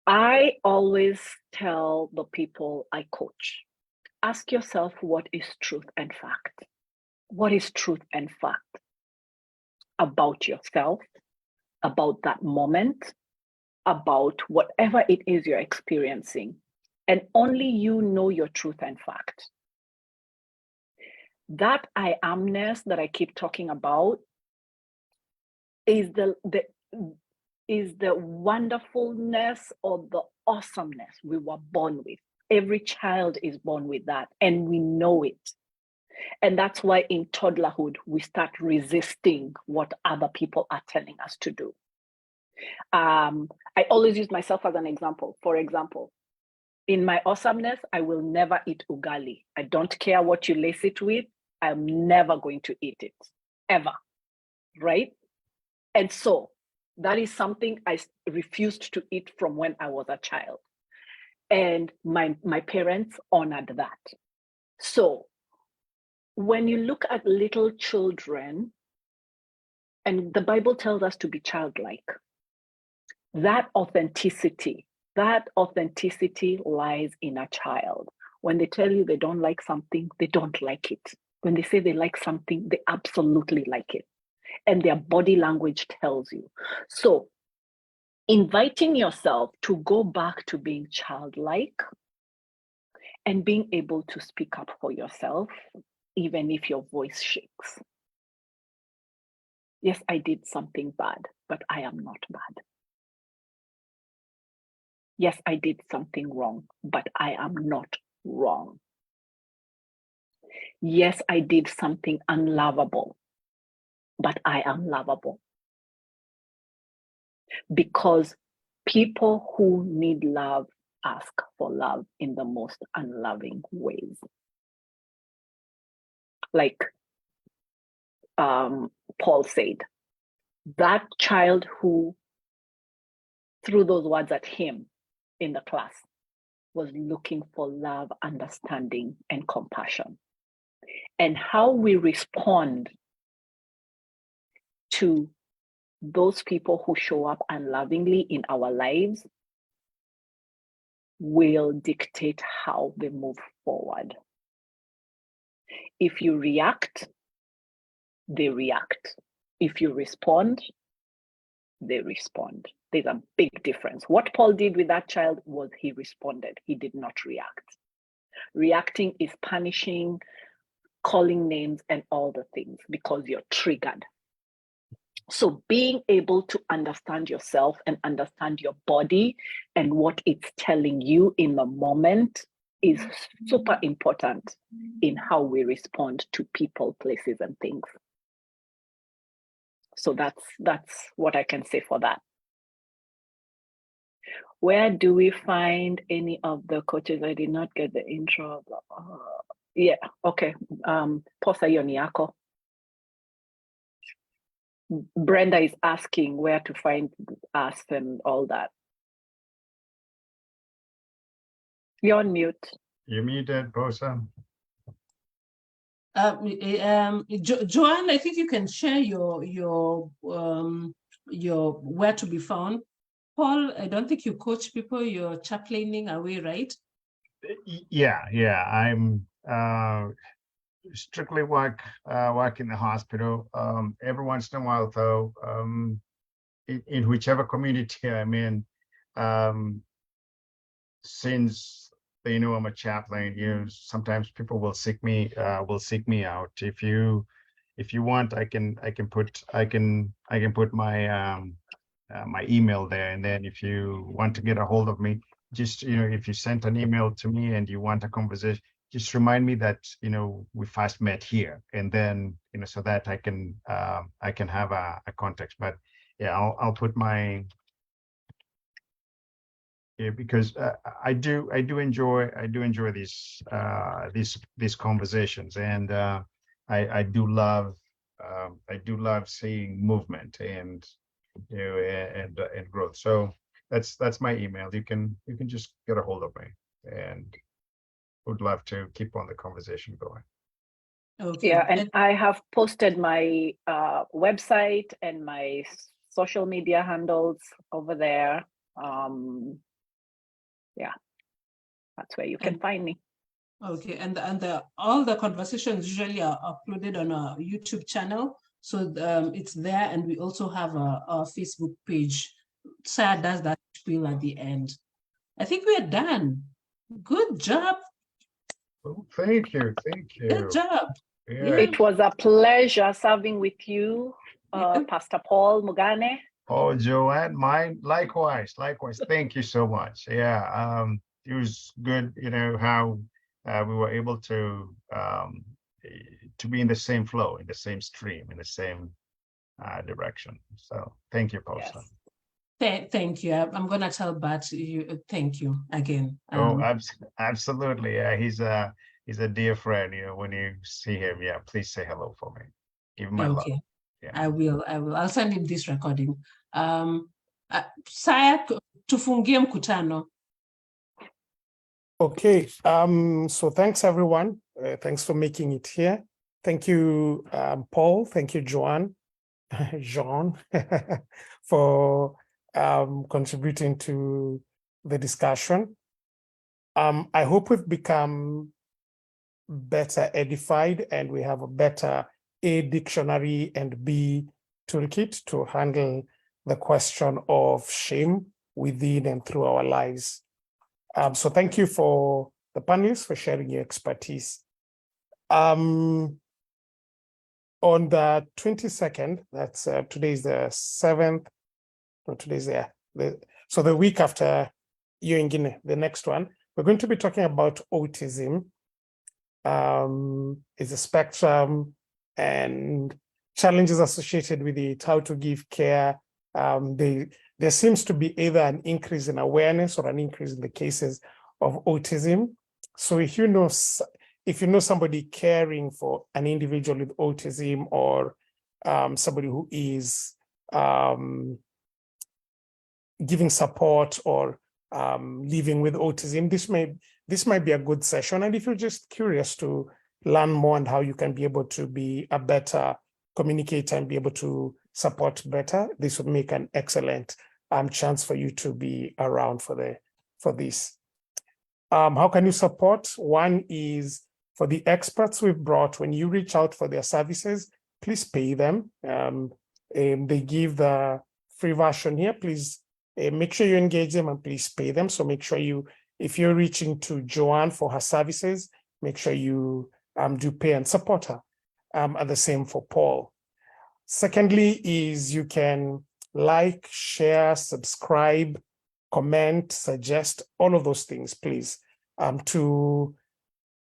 I always tell the people I coach, ask yourself, what is truth and fact? What is truth and fact about yourself, about that moment, about whatever it is you're experiencing? And only you know your truth and fact. That I amness that I keep talking about is the wonderfulness or the awesomeness we were born with. Every child is born with that, and we know it. And that's why in toddlerhood, we start resisting what other people are telling us to do. I always use myself as an example. For example, in my awesomeness, I will never eat ugali. I don't care what you lace it with. I'm never going to eat it, ever, right? And so that is something I refused to eat from when I was a child. And my parents honored that. So when you look at little children, and the Bible tells us to be childlike, that authenticity lies in a child. When they tell you they don't like something, they don't like it. When they say they like something, they absolutely like it. And their body language tells you. So inviting yourself to go back to being childlike and being able to speak up for yourself, even if your voice shakes. Yes, I did something bad, but I am not bad. Yes, I did something wrong, but I am not wrong. Yes, I did something unlovable, but I am lovable. Because people who need love ask for love in the most unloving ways. Like Paul said, that child who threw those words at him in the class was looking for love, understanding, and compassion. And how we respond to those people who show up unlovingly in our lives will dictate how they move forward. If you react, they react. If you respond, they respond. There's a big difference. What Paul did with that child was he responded. He did not react. Reacting is punishing, calling names, and all the things because you're triggered. So being able to understand yourself and understand your body and what it's telling you in the moment is super important in how we respond to people, places, and things. So that's what I can say for that. Where do we find any of the coaches? I did not get the intro. Yeah, okay. Posa hiyo ni yako. Brenda is asking where to find us and all that. You're on mute. You muted, Posa. Joanne, I think you can share your where to be found. Paul, I don't think you coach people, you're chaplaining away, right? Yeah, I'm strictly work in the hospital. Every once in a while, though, in whichever community I'm in, since they know I'm a chaplain, sometimes people will seek me out. If you want, I can put my my email there, and then if you want to get a hold of me, just if you sent an email to me and you want a conversation, just remind me that we first met here, and then so that I can have a context. But yeah, I'll put my because I do enjoy these conversations, and I do love seeing movement and and growth. So that's my email. You can just get a hold of me, and would love to keep on the conversation going. Okay. Yeah, and I have posted my website and my social media handles over there. Yeah, that's where you can find me. Okay, and all the conversations usually are uploaded on our YouTube channel, so it's there, and we also have a Facebook page. Sarah does that spiel at the end. I think we're done. Good job. Oh, thank you. Good job. Yeah. It was a pleasure serving with you, Pastor Paul Mugane. Oh, Joanne, mine likewise. Thank you so much. Yeah, it was good. How we were able to be in the same flow, in the same stream, in the same direction. So thank you, Posa. Yes. Thank you. I'm gonna tell Bat you thank you again. Absolutely. Yeah, he's a dear friend. When you see him, yeah, please say hello for me. Give him my love. Yeah. I will. I'll send him this recording. Saya, tufungie mkutano. Okay, so thanks everyone. Thanks for making it here. Thank you, Paul. Thank you, Jean, for contributing to the discussion. I hope we've become better edified and we have a better A dictionary and B toolkit to handle the question of shame within and through our lives. So thank you for the panelists for sharing your expertise. On the 22nd, that's today is the 7th, no, today's so the week after you in Guinea, the next one, we're going to be talking about autism. It's a spectrum and challenges associated with it, how to give care. There seems to be either an increase in awareness or an increase in the cases of autism. So if you know somebody caring for an individual with autism or somebody who is giving support or living with autism, this might be a good session. And if you're just curious to learn more and how you can be able to be a better communicator and be able to support better, this would make an excellent chance for you to be around for this. How can you support? One is for the experts we've brought. When you reach out for their services, please pay them. They give the free version here. Please make sure you engage them and please pay them. So make sure you, if you're reaching to Joanne for her services, make sure you do pay and support her. And the same for Paul. Secondly, is you can like, share, subscribe, comment, suggest, all of those things, please, to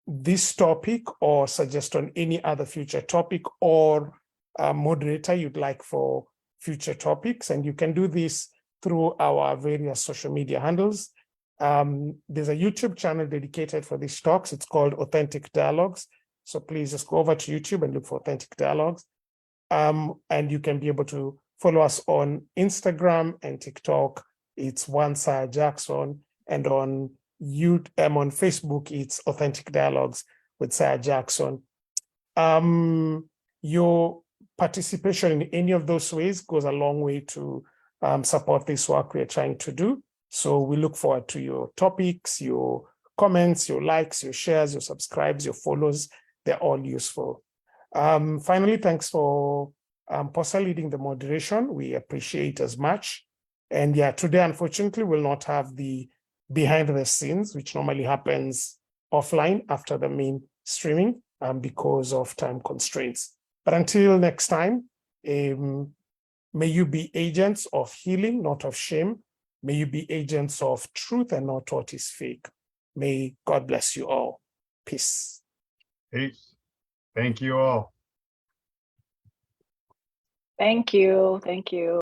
this topic, or suggest on any other future topic or moderator you'd like for future topics. And you can do this through our various social media handles. There's a YouTube channel dedicated for these talks. It's called Authentic Dialogues. So please just go over to YouTube and look for Authentic Dialogues. And you can be able to follow us on Instagram and TikTok. It's One Sarah Jackson, and on on Facebook, it's Authentic Dialogues with Sarah Jackson. Your participation in any of those ways goes a long way to support this work we're trying to do. So we look forward to your topics, your comments, your likes, your shares, your subscribes, your follows. They're all useful. Finally, thanks for Posa leading the moderation. We appreciate as much. And yeah, today, unfortunately, we'll not have the behind the scenes, which normally happens offline after the main streaming because of time constraints. But until next time, may you be agents of healing, not of shame. May you be agents of truth and not what is fake. May God bless you all. Peace. Peace. Thank you all. Thank you. Thank you.